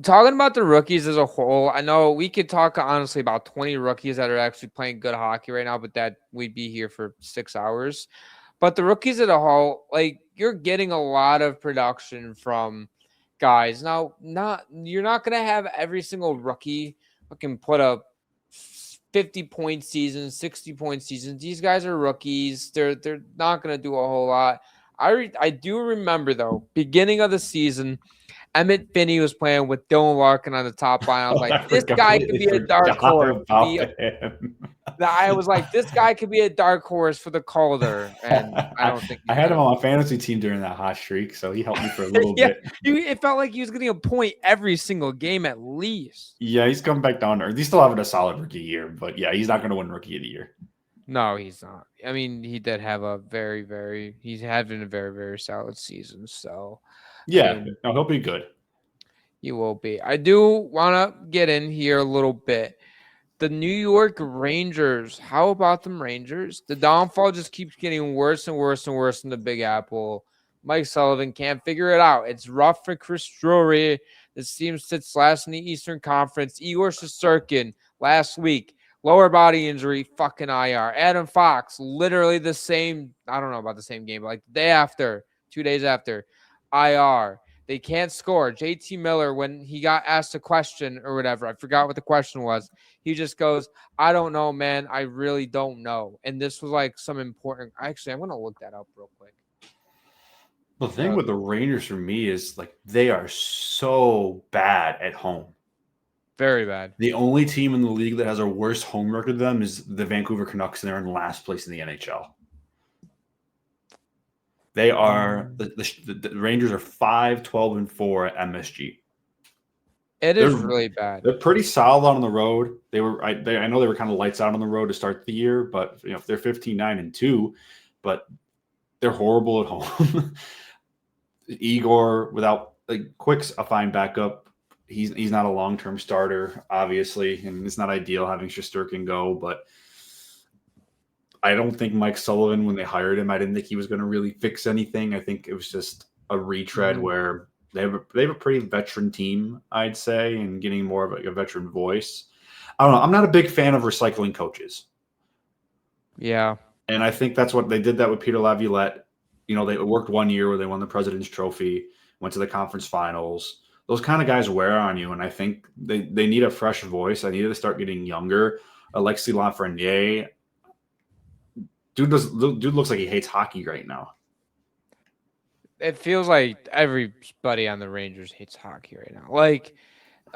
S1: talking about the rookies as a whole, I know we could talk honestly about 20 rookies that are actually playing good hockey right now, but that we'd be here for 6 hours. But the rookies as a whole, like, you're getting a lot of production from guys. Now, you're not going to have every single rookie fucking put up 50-point seasons, 60-point seasons. These guys are rookies. They're not going to do a whole lot. I do remember, though, beginning of the season, Emmett Finney was playing with Dylan Larkin on the top line. I was like, this guy could be a dark horse. I was like, this guy could be a dark horse for the Calder, and I don't think
S2: I had him on my fantasy team during that hot streak, so he helped me for a little bit.
S1: It felt like he was getting a point every single game at least.
S2: Yeah, he's coming back down there. He's still having a solid rookie year, but yeah, he's not going to win Rookie of the Year.
S1: No, he's not. I mean, he did have he's having a very, very solid season. So
S2: yeah,
S1: I mean,
S2: no, he'll be good.
S1: He will be. I do want to get in here a little bit. The New York Rangers. How about them Rangers? The downfall just keeps getting worse and worse and worse in the Big Apple. Mike Sullivan can't figure it out. It's rough for Chris Drury. This team sits last in the Eastern Conference. Igor Shesterkin last week, lower body injury, fucking IR. Adam Fox, literally the same. I don't know about the same game, but like the day after, 2 days after, IR. They can't score. JT Miller, when he got asked a question or whatever, I forgot what the question was. He just goes, I don't know, man. I really don't know. And this was like some important. Actually, I'm going to look that up real quick.
S2: The thing with the Rangers for me is like they are so bad at home.
S1: Very bad.
S2: The only team in the league that has a worse home record than them is the Vancouver Canucks, and they're in last place in the NHL. They are the Rangers are 5-12-4 at MSG.
S1: They're really bad.
S2: They're pretty solid on the road. I know they were kind of lights out on the road to start the year, but if they're 15-9-2, but they're horrible at home. Igor without Quick's a fine backup. He's not a long-term starter, obviously, and it's not ideal having Shesterkin go, but I don't think Mike Sullivan, when they hired him, I didn't think he was going to really fix anything. I think it was just a retread where they have a pretty veteran team, I'd say, and getting more of a veteran voice. I don't know. I'm not a big fan of recycling coaches.
S1: Yeah.
S2: And I think that's what they did that with Peter Laviolette. They worked 1 year where they won the President's Trophy, went to the conference finals. Those kind of guys wear on you, and I think they need a fresh voice. I need to start getting younger. Alexis Lafreniere, dude looks like he hates hockey right now.
S1: It feels like everybody on the Rangers hates hockey right now. Like,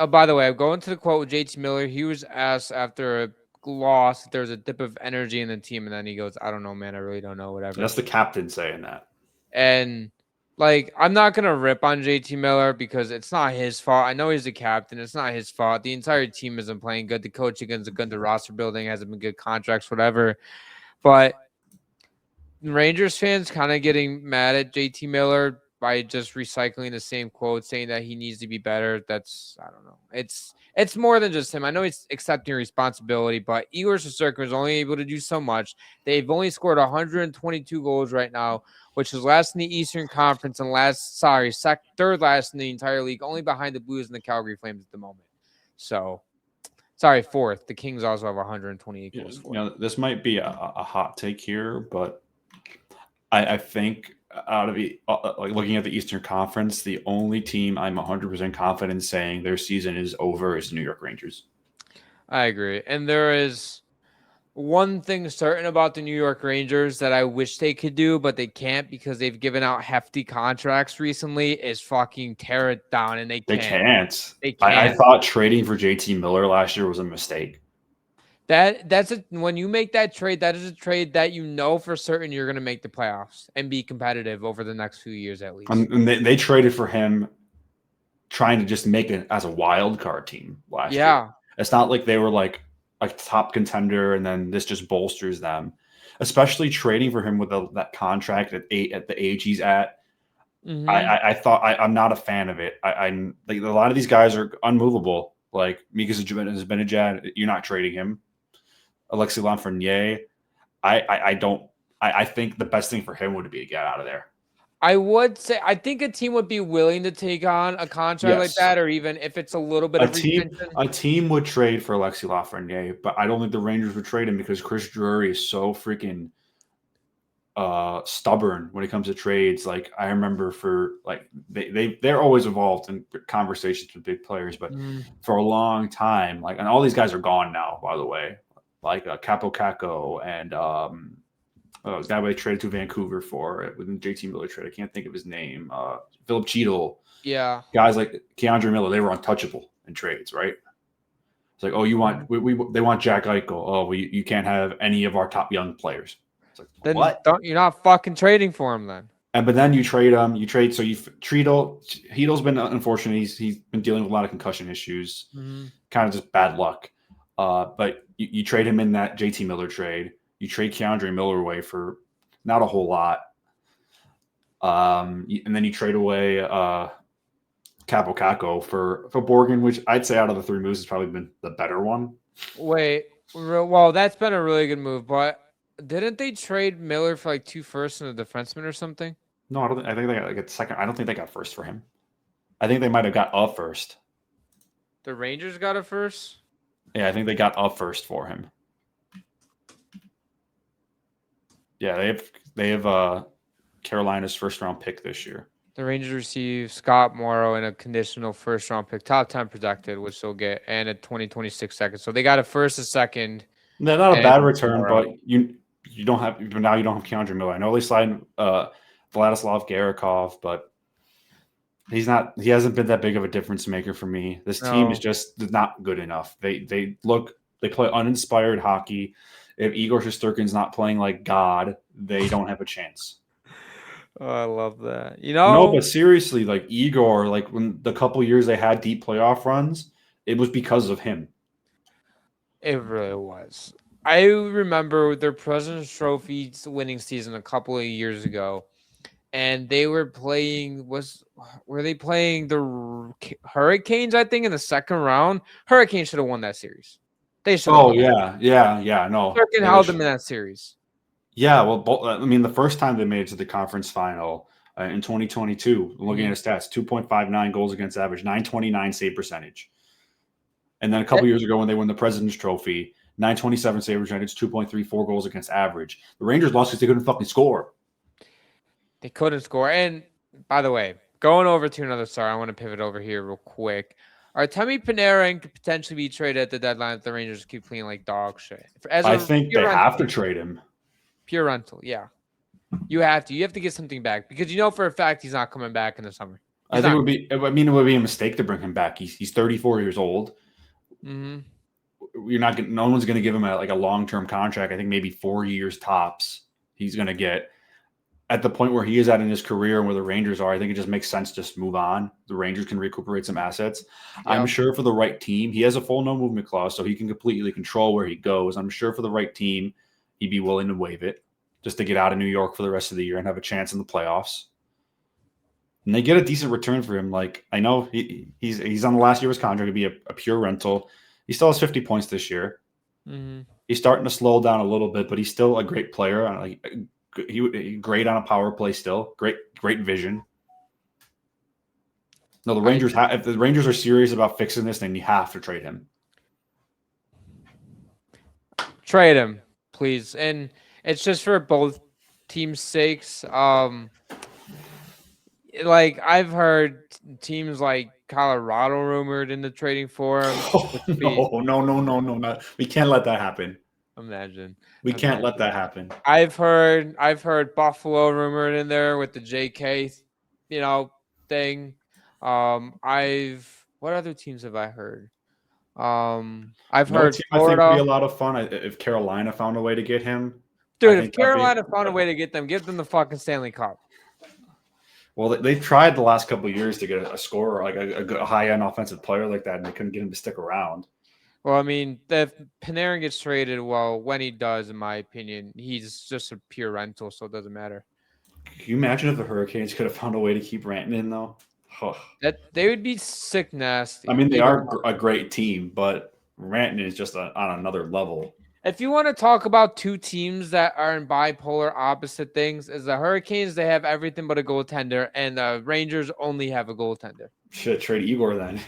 S1: by the way, I'm going to the quote with JT Miller. He was asked after a loss if there's a dip of energy in the team, and then he goes, I don't know, man. I really don't know, whatever.
S2: That's the captain saying that.
S1: And I'm not going to rip on JT Miller because it's not his fault. I know he's the captain. It's not his fault. The entire team isn't playing good. The coaching isn't good. The roster building hasn't been good. Contracts, whatever. But Rangers fans kind of getting mad at JT Miller by just recycling the same quote, saying that he needs to be better. I don't know. It's more than just him. I know he's accepting responsibility, but Igor Shesterkin was only able to do so much. They've only scored 122 goals right now, which is last in the Eastern Conference and third last in the entire league, only behind the Blues and the Calgary Flames at the moment. So, fourth. The Kings also have 128 goals.
S2: This might be a hot take here, but I think out of looking at the Eastern Conference, the only team I'm 100% confident saying their season is over is the New York Rangers.
S1: I agree. And there is one thing certain about the New York Rangers that I wish they could do, but they can't because they've given out hefty contracts recently, is fucking tear it down, and they can't.
S2: I thought trading for JT Miller last year was a mistake.
S1: When you make that trade, that is a trade that for certain you're going to make the playoffs and be competitive over the next few years at least.
S2: And they traded for him trying to just make it as a wild card team last year. It's not like they were like a top contender and then this just bolsters them, especially trading for him with that contract at the age he's at. Mm-hmm. I thought I'm not a fan of it. I'm like, a lot of these guys are unmovable. Like Mika Zibanejad, you're not trading him. Alexis Lafreniere, I think the best thing for him would be to get out of there.
S1: I would say I think a team would be willing to take on a contract like that, or even if it's a little bit of retention.
S2: A team would trade for Alexis Lafreniere, but I don't think the Rangers would trade him because Chris Drury is so freaking stubborn when it comes to trades. Like I remember they're always involved in conversations with big players, but for a long time, and all these guys are gone now, by the way. Like Capo Caco and a guy they traded to Vancouver for with the JT Miller trade. I can't think of his name. Philip Cheadle.
S1: Yeah.
S2: Guys like Keandre Miller, they were untouchable in trades, right? It's like, oh, you want they want Jack Eichel. Oh, you can't have any of our top young players. It's like,
S1: Then
S2: what?
S1: you're not fucking trading for him then.
S2: But then you trade him. You trade Heedle's been unfortunate. He's been dealing with a lot of concussion issues.
S1: Mm-hmm.
S2: Kind of just bad luck. But you trade him in that JT Miller trade. You trade Keandre Miller away for not a whole lot. And then you trade away Capo Caco for Borgen, which I'd say out of the three moves has probably been the better one.
S1: Wait, well, that's been a really good move, but didn't they trade Miller for like 2 firsts and a defenseman or something?
S2: No, I don't. I think they got like a second. I don't think they got first for him. I think they might have got a first.
S1: The Rangers got a first?
S2: Yeah, I think they got a first for him. Yeah, they have Carolina's first round pick this year.
S1: The Rangers received Scott Morrow and a conditional first round pick, top 10 protected, which they'll get, and a 2026 second. So they got a first, a second.
S2: They're not a bad return,
S1: Morrow.
S2: but you don't have now. You don't have Keandre Miller. I know they signed Vladislav Garakov, but he hasn't been that big of a difference maker for me. This team is just not good enough. They play uninspired hockey. If Igor Shesterkin's not playing like God, they don't have a chance.
S1: Oh, I love that.
S2: No, but seriously, like Igor, like when the couple years they had deep playoff runs, it was because of him.
S1: It really was. I remember their President's Trophy winning season a couple of years ago, and they were playing. Were they playing the Hurricanes? I think in the second round, Hurricanes should have won that series. They should.
S2: Oh yeah. No,
S1: Sturkin held them in that series.
S2: Yeah, well, I mean, the first time they made it to the conference final in 2022, looking at his stats, 2.59 goals against average, 929 save percentage. And then a couple years ago when they won the President's Trophy, 927 save percentage, 2.34 goals against average. The Rangers lost because they couldn't fucking score.
S1: They couldn't score. And by the way, going over to another star, I want to pivot over here real quick. Artemi Panarin could potentially be traded at the deadline if the Rangers keep playing like dog shit.
S2: I think they have to trade him.
S1: Pure rental, yeah. You have to get something back because you know for a fact he's not coming back in the summer. It would be a mistake to bring him back. He's 34 years old. Mm-hmm.
S2: No one's going to give him a long-term contract. I think maybe 4 years tops. He's going to get at the point where he is at in his career and where the Rangers are. I think it just makes sense to just move on. The Rangers can recuperate some assets. Yeah. I'm sure for the right team, he has a full no movement clause, so he can completely control where he goes. I'm sure for the right team, he'd be willing to waive it just to get out of New York for the rest of the year and have a chance in the playoffs. And they get a decent return for him. Like, I know he's on the last year of his contract to be a pure rental. He still has 50 points this year.
S1: Mm-hmm.
S2: He's starting to slow down a little bit, but he's still a great player. He great on a power play still. Great vision. No, the Rangers if the Rangers are serious about fixing this, then you have to trade him.
S1: Trade him, please. And it's just for both teams' sakes. Like I've heard teams like Colorado rumored into trading for him.
S2: No. We can't let that happen.
S1: Imagine.
S2: We can't let that happen.
S1: I've heard Buffalo rumored in there with the JK, thing. What other teams have I heard? I've heard
S2: Florida. I think would be a lot of fun if Carolina found a way to get him.
S1: Dude, if Carolina found a way to give them the fucking Stanley Cup.
S2: Well, they tried the last couple of years to get a scorer, like a high-end offensive player like that, and they couldn't get him to stick around.
S1: Well, I mean, if Panarin gets traded, when he does, in my opinion, he's just a pure rental, so it doesn't matter.
S2: Can you imagine if the Hurricanes could have found a way to keep Rantanen in, though? Oh.
S1: That they would be sick nasty.
S2: I mean, they are a great team, but Rantanen is just on another level.
S1: If you want to talk about two teams that are in bipolar opposite things, is the Hurricanes, they have everything but a goaltender, and the Rangers only have a goaltender.
S2: Should trade Igor then.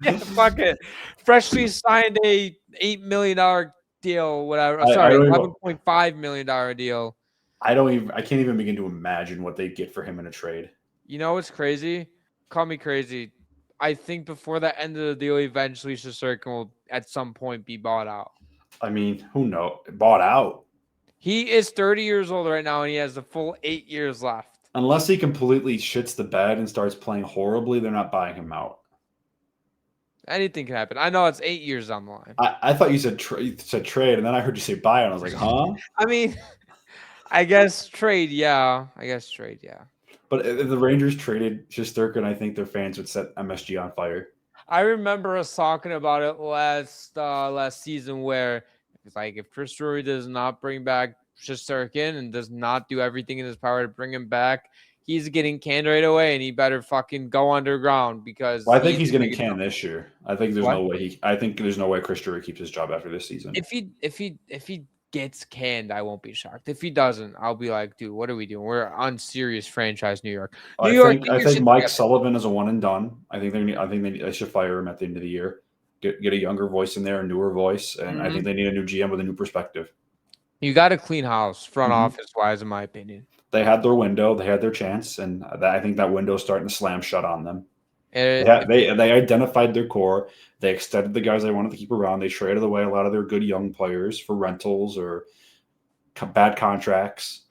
S1: Yeah, fuck it. Freshly signed a $8 million deal, whatever. $11.5 million deal.
S2: I can't even begin to imagine what they'd get for him in a trade.
S1: You know what's crazy? Call me crazy. I think before the end of the deal, eventually Shesterkin will at some point be bought out.
S2: I mean, who knows? Bought out.
S1: He is 30 years old right now, and he has the full 8 years left.
S2: Unless he completely shits the bed and starts playing horribly, they're not buying him out.
S1: Anything can happen. I know it's 8 years on the line.
S2: I thought you said trade, and then I heard you say buy, and I was like, huh?
S1: I mean, I guess trade, yeah.
S2: But if the Rangers traded Shesterkin, I think their fans would set MSG on fire.
S1: I remember us talking about it last season where it's like if Chris Drury does not bring back Shesterkin and does not do everything in his power to bring him back, he's getting canned right away, and he better fucking go underground because
S2: Well, I think he's getting canned this year. I think there's
S1: What?
S2: no way I think there's no way Chris Drury keeps his job after this season.
S1: If he gets canned, I won't be shocked. If he doesn't, I'll be like, dude, what are we doing? We're on serious franchise New York.
S2: I think Mike Sullivan is a one and done. I think they should fire him at the end of the year. Get a younger voice in there, a newer voice, and I think they need a new GM with a new perspective.
S1: You got a clean house, front office wise, in my opinion.
S2: They had their window, they had their chance, and I think that window's starting to slam shut on them. They identified their core. They extended the guys they wanted to keep around. They traded away a lot of their good young players for rentals or bad contracts,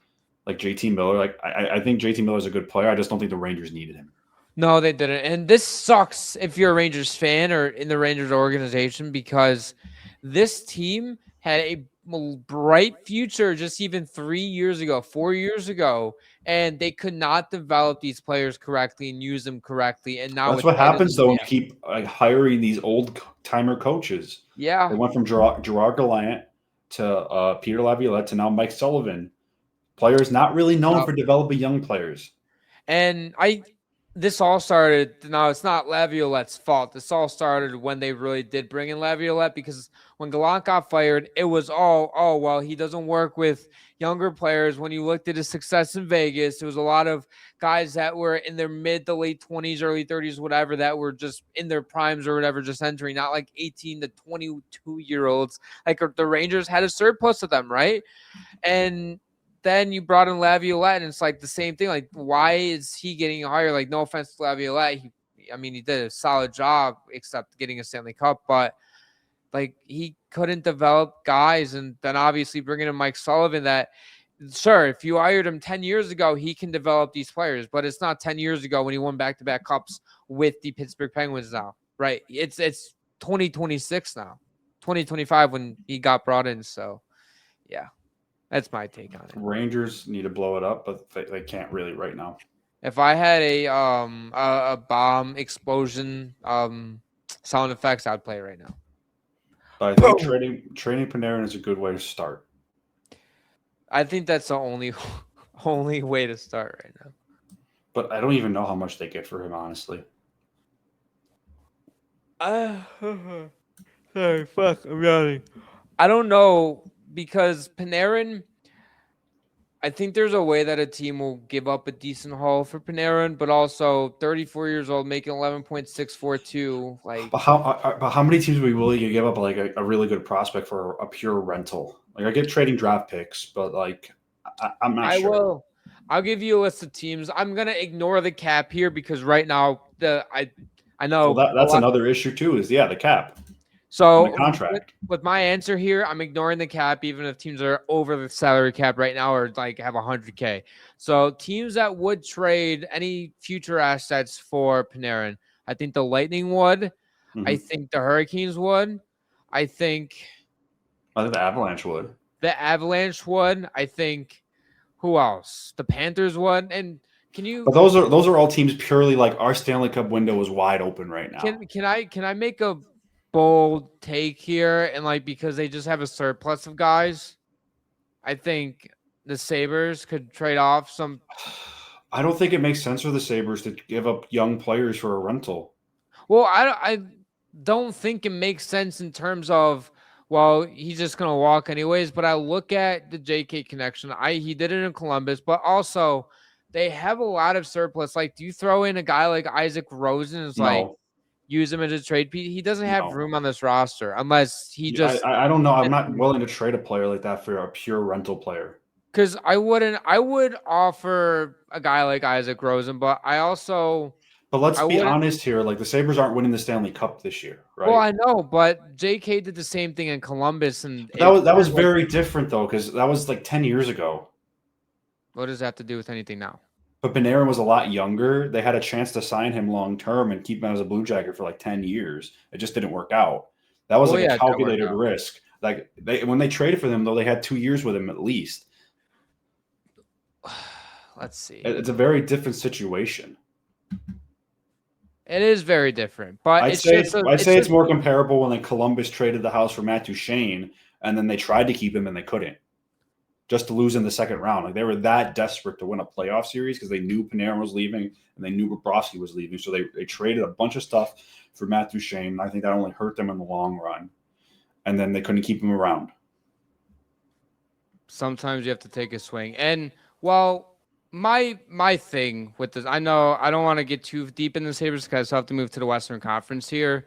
S2: like JT Miller. Like I think JT Miller is a good player. I just don't think the Rangers needed him.
S1: No, they didn't. And this sucks if you're a Rangers fan or in the Rangers organization because this team had a bright future just even 3 years ago, 4 years ago, and they could not develop these players correctly and use them correctly. And now
S2: that's what happens though when you keep hiring these old timer coaches.
S1: Yeah,
S2: they went from Gerard Gallant to Peter Laviolette to now Mike Sullivan. Players not really known for developing young players.
S1: And this all started. Now it's not Laviolette's fault. This all started when they really did bring in Laviolette because when Gallant got fired, it was well, he doesn't work with younger players. When you looked at his success in Vegas, there was a lot of guys that were in their mid to late 20s, early 30s, whatever, that were just in their primes or whatever, just entering, not like 18 to 22-year-olds. Like the Rangers had a surplus of them, right? And then you brought in Laviolette, and it's like the same thing. Like, why is he getting hired? Like, no offense to Laviolette. He did a solid job except getting a Stanley Cup, but like he couldn't develop guys. And then obviously bringing in Mike Sullivan that, sure, if you hired him 10 years ago, he can develop these players, but it's not 10 years ago when he won back-to-back cups with the Pittsburgh Penguins now, right? It's 2026 now, 2025 when he got brought in. So, yeah. That's my take on it.
S2: Rangers need to blow it up, but they can't really right now.
S1: If I had a bomb explosion sound effects, I'd play it right now.
S2: But I think trading Panarin is a good way to start.
S1: I think that's the only way to start right now.
S2: But I don't even know how much they get for him, honestly.
S1: Sorry, fuck, I'm yawning. I don't know. Because Panarin, I think there's a way that a team will give up a decent haul for Panarin, but also 34 years old, making 11.642. Like,
S2: but how many teams would be willing to give up like a really good prospect for a pure rental? Like I get trading draft picks, but like I'm not sure.
S1: I'll give you a list of teams. I'm gonna ignore the cap here because right now I know
S2: that's another issue too. Is the cap.
S1: So
S2: contract.
S1: With my answer here, I'm ignoring the cap, even if teams are over the salary cap right now or like have 100K. So teams that would trade any future assets for Panarin, I think the Lightning would. Mm-hmm. I think the Hurricanes would. I think
S2: the Avalanche would.
S1: The Avalanche would. I think who else? The Panthers would. And can you?
S2: But those are all teams purely like our Stanley Cup window is wide open right now.
S1: Can I make a bold take here, and like because they just have a surplus of guys, I think the Sabres could trade off some.
S2: I don't think it makes sense for the Sabres to give up young players for a rental.
S1: Well, I don't think it makes sense in terms of, well, he's just gonna walk anyways. But I look at the JK connection. He did it in Columbus, but also they have a lot of surplus. Like, do you throw in a guy like Isaac Rosen? Is like. Use him as a trade piece. He doesn't have room on this roster unless he just.
S2: I don't know. I'm not willing to trade a player like that for a pure rental player.
S1: Because I would offer a guy like Isaac Rosen, but I also
S2: But let's
S1: I
S2: be
S1: wouldn't.
S2: honest here. Like the Sabres aren't winning the Stanley Cup this year, right?
S1: Well, I know, but JK did the same thing in Columbus, and
S2: But that was very different though, because that was like 10 years ago.
S1: What does that have to do with anything now?
S2: But Panarin was a lot younger. They had a chance to sign him long term and keep him as a Blue Jacket for like 10 years. It just didn't work out. That was
S1: Well,
S2: like
S1: yeah,
S2: a
S1: it didn't work
S2: calculated
S1: out.
S2: risk. Like when they traded for them, though, they had 2 years with him at least.
S1: Let's see.
S2: It's a very different situation.
S1: It is very different, but
S2: I'd say it's more comparable when like Columbus traded the house for Matt Duchene, and then they tried to keep him and they couldn't. Just to lose in the second round. Like they were that desperate to win a playoff series because they knew Panarin was leaving and they knew Bobrovsky was leaving. So they traded a bunch of stuff for Matt Duchene. I think that only hurt them in the long run. And then they couldn't keep him around.
S1: Sometimes you have to take a swing. And well, my thing with this, I know I don't want to get too deep in the Sabres because I still have to move to the Western Conference here.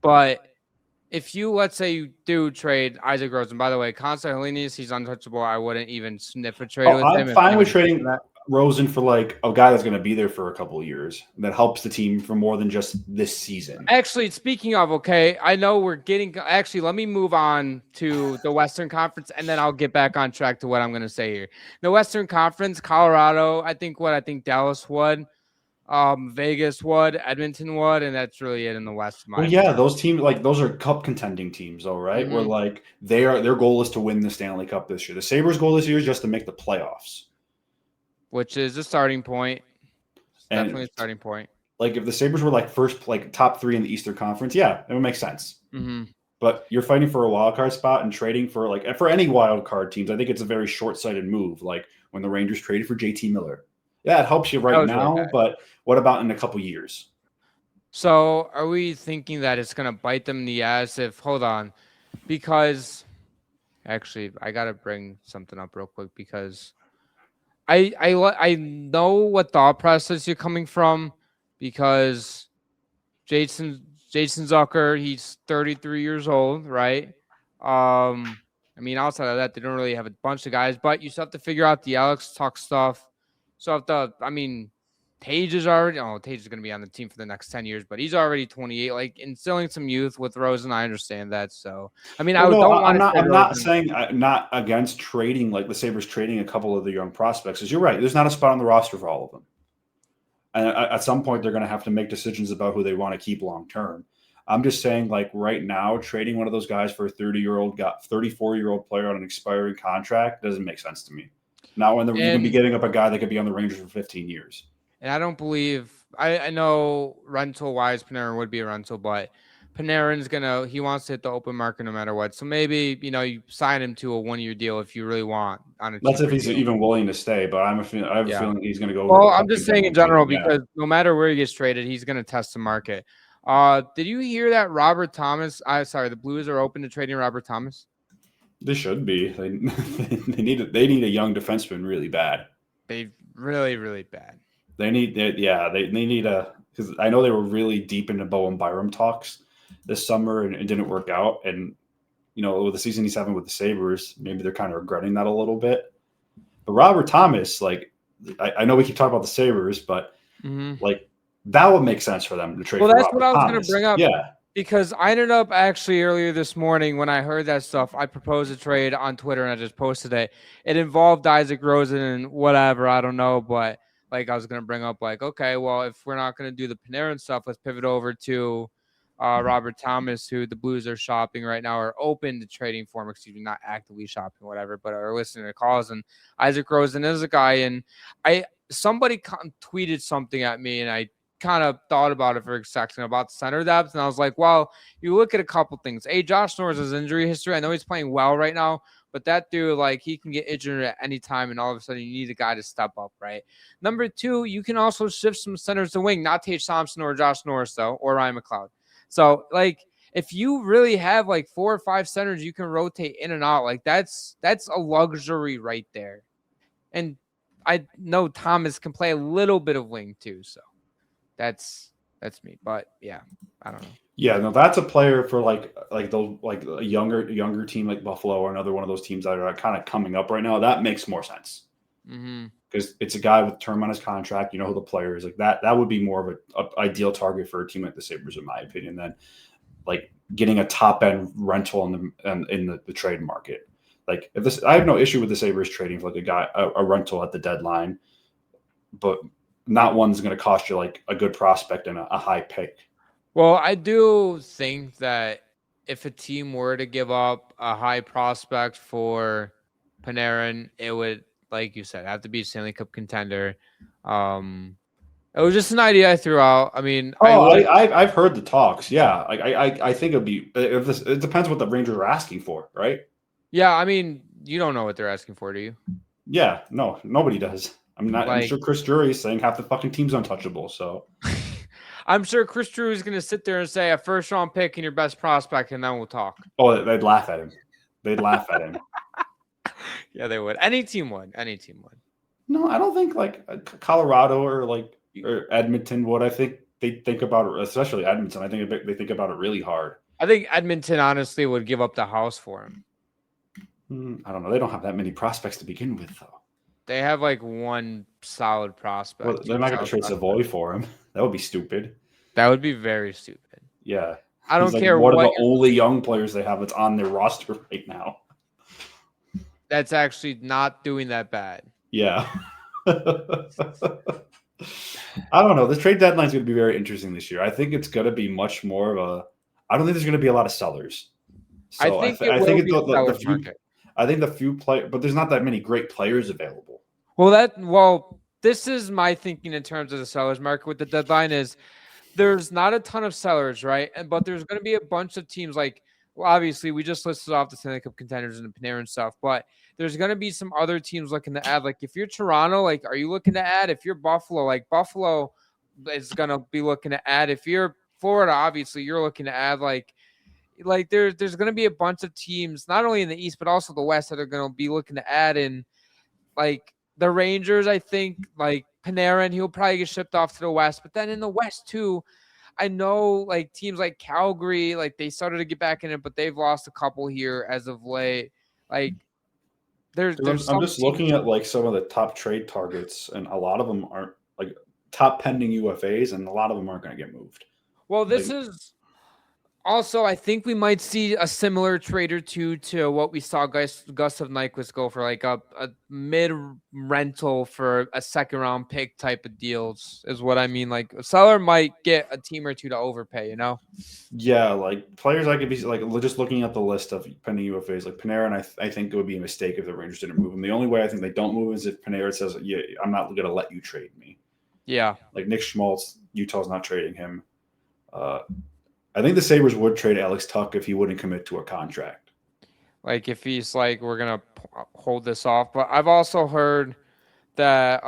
S1: But if you, let's say you do trade Isaac Rosen, by the way, Constantine Helenius, he's untouchable. I wouldn't even sniff a trade with him.
S2: I'm fine with trading Rosen for like a guy that's going to be there for a couple of years that helps the team for more than just this season.
S1: Actually, speaking of, okay, I know we're getting, actually, let me move on to the Western Conference and then I'll get back on track to what I'm going to say here. The Western Conference, Colorado, I think Dallas would. Vegas would, Edmonton would, and that's really it in the West.
S2: Well, yeah, those teams, like those are cup contending teams, though, right? Where like their goal is to win the Stanley Cup this year. The Sabres' goal this year is just to make the playoffs,
S1: which is a starting point. Definitely a starting point.
S2: Like if the Sabres were like first, like top 3 in the Eastern Conference, yeah, it would make sense. But you're fighting for a wild card spot and trading for for any wild card teams. I think it's a very short-sighted move. Like when the Rangers traded for JT Miller. Yeah, it helps you right now, really, but what about in a couple years?
S1: So are we thinking that it's going to bite them in the ass hold on, because actually I got to bring something up real quick because I know what thought process you're coming from because Jason Zucker, he's 33 years old, right? I mean, outside of that, they don't really have a bunch of guys, but you still have to figure out the Alex Tuch stuff. So Tage is already, Tage is going to be on the team for the next 10 years, but he's already 28, like instilling some youth with Rosen. I understand that. So, I mean, I'm
S2: not saying I'm not against trading, like the Sabres trading a couple of the young prospects, because you're right. There's not a spot on the roster for all of them. And at some point they're going to have to make decisions about who they want to keep long-term. I'm just saying, like right now, trading one of those guys for a 34-year-old player on an expiring contract doesn't make sense to me. Not when you can be giving up a guy that could be on the Rangers for 15 years.
S1: And I don't believe I know rental-wise Panarin would be a rental, but Panarin's he wants to hit the open market no matter what. So maybe, you sign him to a 1-year deal if you really want.
S2: That's if he's even willing to stay, but I have a feeling he's going to go.
S1: Well, I'm just saying in general because no matter where he gets traded, he's going to test the market. Did you hear that Robert Thomas? The Blues are open to trading Robert Thomas?
S2: They should be. They need a young defenseman really bad.
S1: They really, really bad.
S2: They need because I know they were really deep into Bowen Byram talks this summer and it didn't work out. And with the season he's having with the Sabres, maybe they're kind of regretting that a little bit. But Robert Thomas, I know we keep talking about the Sabres, but that would make sense for them to trade.
S1: Well, that's
S2: Robert
S1: what I was
S2: going
S1: to bring up.
S2: Yeah.
S1: Because I ended up actually earlier this morning when I heard that stuff, I proposed a trade on Twitter and I just posted it. It involved Isaac Rosen and whatever, I don't know, but I was going to bring up okay, well, if we're not going to do the Panarin stuff, let's pivot over to Robert Thomas, who the Blues are shopping right now, or open to trading for him, not actively shopping, whatever, but are listening to calls. And Isaac Rosen is a guy, and somebody tweeted something at me, and I kind of thought about it for a second about the center depth, and I was like, well, you look at a couple things. Josh Norris' injury history. I know he's playing well right now, but that dude, he can get injured at any time, and all of a sudden you need a guy to step up, right? Number 2, you can also shift some centers to wing, not Tage Thompson or Josh Norris, though, or Ryan McLeod. So, if you really have 4 or 5 centers you can rotate in and out, that's a luxury right there. And I know Thomas can play a little bit of wing too, so that's me. But yeah, I don't know.
S2: Yeah, no, that's a player for a younger team like Buffalo or another one of those teams that are kind of coming up right now. That makes more sense because because it's a guy with term on his contract. You know who the player is. Like that would be more of an ideal target for a team like the Sabres, in my opinion, than like getting a top end rental in the trade market. Like I have no issue with the Sabres trading for like a rental at the deadline, but not one's going to cost you like a good prospect and a high pick.
S1: Well, I do think that if a team were to give up a high prospect for Panarin, it would, like you said, have to be a Stanley Cup contender. It was just an idea I threw out. I mean,
S2: I've heard the talks. Yeah, like I think it'd be it depends what the Rangers are asking for, right?
S1: Yeah, I mean, you don't know what they're asking for, do you?
S2: Yeah, no, nobody does. I'm sure Chris Drury is saying half the fucking team's untouchable. So
S1: I'm sure Chris Drew is going to sit there and say a first round pick and your best prospect, and then we'll talk.
S2: Oh, they'd laugh at him. They'd laugh at him.
S1: Yeah, they would. Any team would.
S2: No, I don't think like Colorado or Edmonton would. I think they think about it, especially Edmonton. I think they think about it really hard.
S1: I think Edmonton honestly would give up the house for him.
S2: I don't know. They don't have that many prospects to begin with, though.
S1: They have like one solid prospect.
S2: Well, they're not going to trade Savoy for him. That would be stupid.
S1: That would be very stupid.
S2: Yeah.
S1: I don't care
S2: what are the only young players they have that's on their roster right now.
S1: That's actually not doing that bad.
S2: Yeah. I don't know. The trade deadline is going to be very interesting this year. I think it's going to be much more of I don't think there's going to be a lot of sellers. So I think the few players, but there's not that many great players available.
S1: Well, this is my thinking in terms of the sellers market with the deadline is there's not a ton of sellers, right? But there's going to be a bunch of teams obviously we just listed off the Stanley Cup contenders and the Panarin stuff, but there's going to be some other teams looking to add. Like if you're Toronto, are you looking to add? If you're Buffalo, Buffalo is going to be looking to add. If you're Florida, obviously you're looking to add. There's going to be a bunch of teams, not only in the East, but also the West that are going to be looking to add in. The Rangers, I think, Panarin, he'll probably get shipped off to the West. But then in the West, too, I know, teams like Calgary, they started to get back in it, but they've lost a couple here as of late. I'm
S2: just looking at, some of the top trade targets, and a lot of them aren't, top pending UFAs, and a lot of them aren't going to get moved.
S1: Well, this is... Also, I think we might see a similar trade or two to what we saw Gustav Nyquist go for, a mid-rental for a second-round pick type of deals is what I mean. A seller might get a team or two to overpay, you know?
S2: Yeah, players I could be, just looking at the list of pending UFAs, Panarin, I think it would be a mistake if they're interested in moving him. The only way I think they don't move is if Panarin says, yeah, I'm not going to let you trade me.
S1: Yeah.
S2: Nick Schmaltz, Utah's not trading him. I think the Sabres would trade Alex Tuch if he wouldn't commit to a contract.
S1: If he's we're going to hold this off. But I've also heard that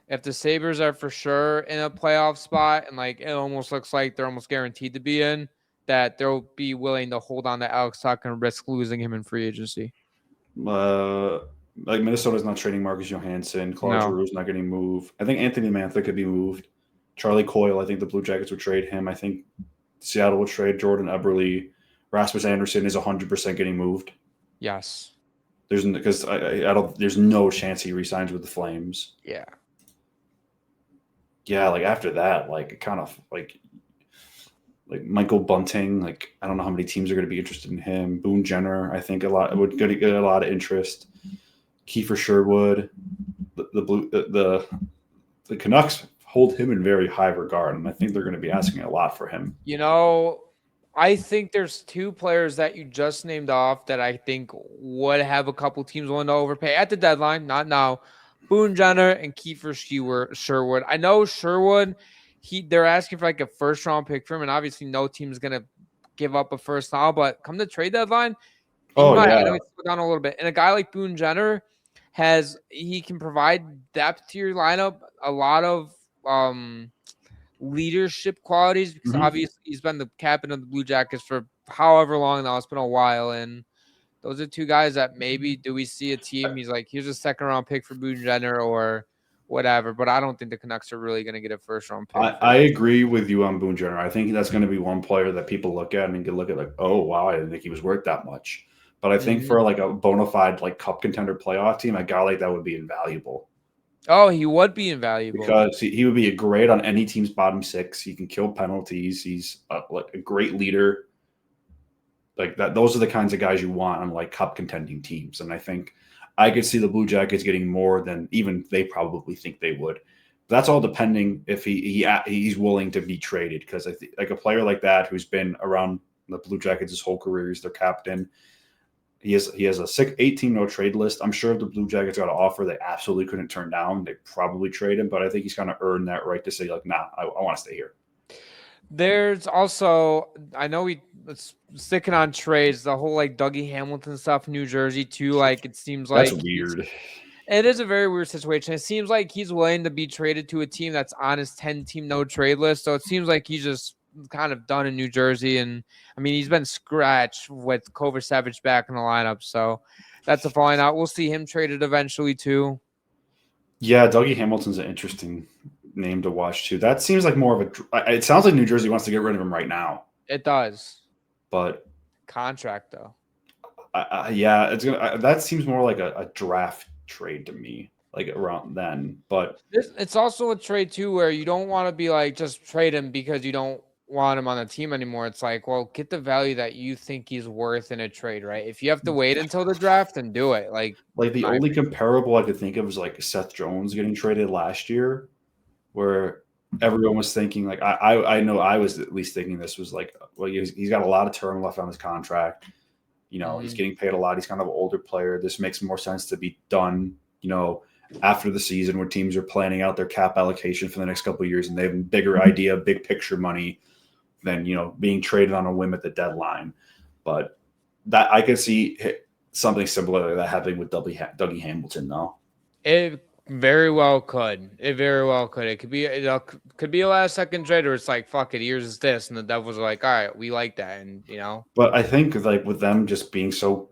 S1: if the Sabres are for sure in a playoff spot and it almost looks like they're almost guaranteed to be in, that they'll be willing to hold on to Alex Tuch and risk losing him in free agency.
S2: Minnesota's not trading Marcus Johansson. Claude Giroux's not getting moved. I think Anthony Mantha could be moved. Charlie Coyle, I think the Blue Jackets would trade him. I think Seattle will trade Jordan Eberle. Rasmus Anderson is 100% getting moved.
S1: Yes.
S2: There's no chance he resigns with the Flames.
S1: Yeah.
S2: Yeah, after that, kind of Michael Bunting, I don't know how many teams are going to be interested in him. Boone Jenner, I think would get a lot of interest. Kiefer Sherwood, the Canucks hold him in very high regard, and I think they're going to be asking a lot for him.
S1: I think there's two players that you just named off that I think would have a couple teams willing to overpay at the deadline, not now. Boone Jenner and Kiefer Sherwood. I know Sherwood, they're asking for a first-round pick for him, and obviously no team's going to give up a first round, but come the trade deadline, I know he's slowed down a little bit. And a guy like Boone Jenner he can provide depth to your lineup, a lot of leadership qualities, because obviously he's been the captain of the Blue Jackets for however long now. It's been a while, and those are two guys that maybe do we see a team he's here's a second round pick for Boone Jenner or whatever, but I don't think the Canucks are really going to get a first round pick.
S2: I agree with you on Boone Jenner. I think that's going to be one player that people look at and can look at oh wow, I didn't think he was worth that much. But I think for a bona fide cup contender playoff team, a guy like that would be invaluable.
S1: Oh, he would be invaluable
S2: because he would be a great on any team's bottom six. He can kill penalties. He's like a great leader. Like that, those are the kinds of guys you want on like cup contending teams. And I think I could see the Blue Jackets getting more than even they probably think they would. That's all depending if he's willing to be traded. Because I think like a player like that who's been around the Blue Jackets his whole career, he's their captain. He has a 8-team no trade list. I'm sure if the Blue Jackets got an offer they absolutely couldn't turn down, they'd probably trade him. But I think he's kind of earned that right to say like, nah, I want to stay here.
S1: There's also, I know it's sticking on trades, the whole like Dougie Hamilton stuff in New Jersey too. Like it seems like
S2: That's weird.
S1: It is a very weird situation. It seems like he's willing to be traded to a team that's on his 10-team no trade list. So it seems like he's just kind of done in New Jersey. And I mean, he's been scratched with Kovacevic back in the lineup. So that's a falling out. We'll see him traded eventually too.
S2: Yeah, Dougie Hamilton's an interesting name to watch too. That seems like more of a. It sounds like New Jersey wants to get rid of him right now.
S1: It does.
S2: But
S1: contract though.
S2: Yeah, it's gonna. That seems more like a draft trade to me, like around then. But
S1: it's also a trade too where you don't want to be like just trade him because you don't want him on the team anymore. It's like, well, get the value that you think he's worth in a trade, right? If you have to wait until the draft, then do it. Like
S2: the only comparable I could think of is like Seth Jones getting traded last year, where everyone was thinking like I know I was at least thinking this was like, well, he's got a lot of term left on his contract. You know, he's getting paid a lot. He's kind of an older player. This makes more sense to be done, you know, after the season where teams are planning out their cap allocation for the next couple of years and they have a bigger idea, big picture money than, you know, being traded on a whim at the deadline. But that I could see something similar to that happening with Dougie Hamilton, though.
S1: It very well could. It very well could. It could be a last second trade where it's like, fuck it, here's this, and the Devils are like, all right, we like that, and you know.
S2: But I think like with them just being so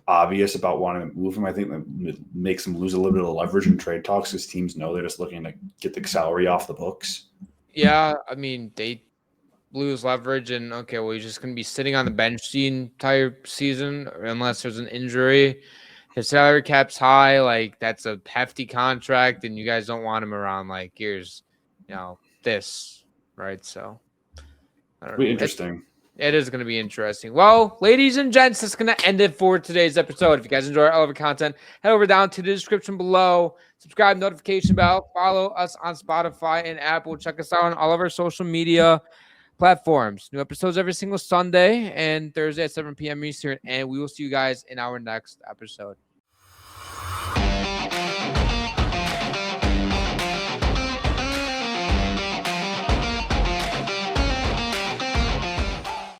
S2: obvious about wanting to move him, I think that makes them lose a little bit of leverage in trade talks because teams know they're just looking to get the salary off the books.
S1: Yeah, I mean they lose leverage, and okay, well, he's just going to be sitting on the bench the entire season unless there's an injury. His salary cap's high, like that's a hefty contract, and you guys don't want him around. Like here's, you know, this, right? So, I don't know.
S2: Interesting.
S1: It is going to be interesting. Well, ladies and gents, that's going to end it for today's episode. If you guys enjoy all of our content, head over down to the description below. Subscribe, notification bell, follow us on Spotify and Apple. Check us out on all of our social media platforms. New episodes every single Sunday and Thursday at 7 p.m. Eastern, and we will see you guys in our next episode.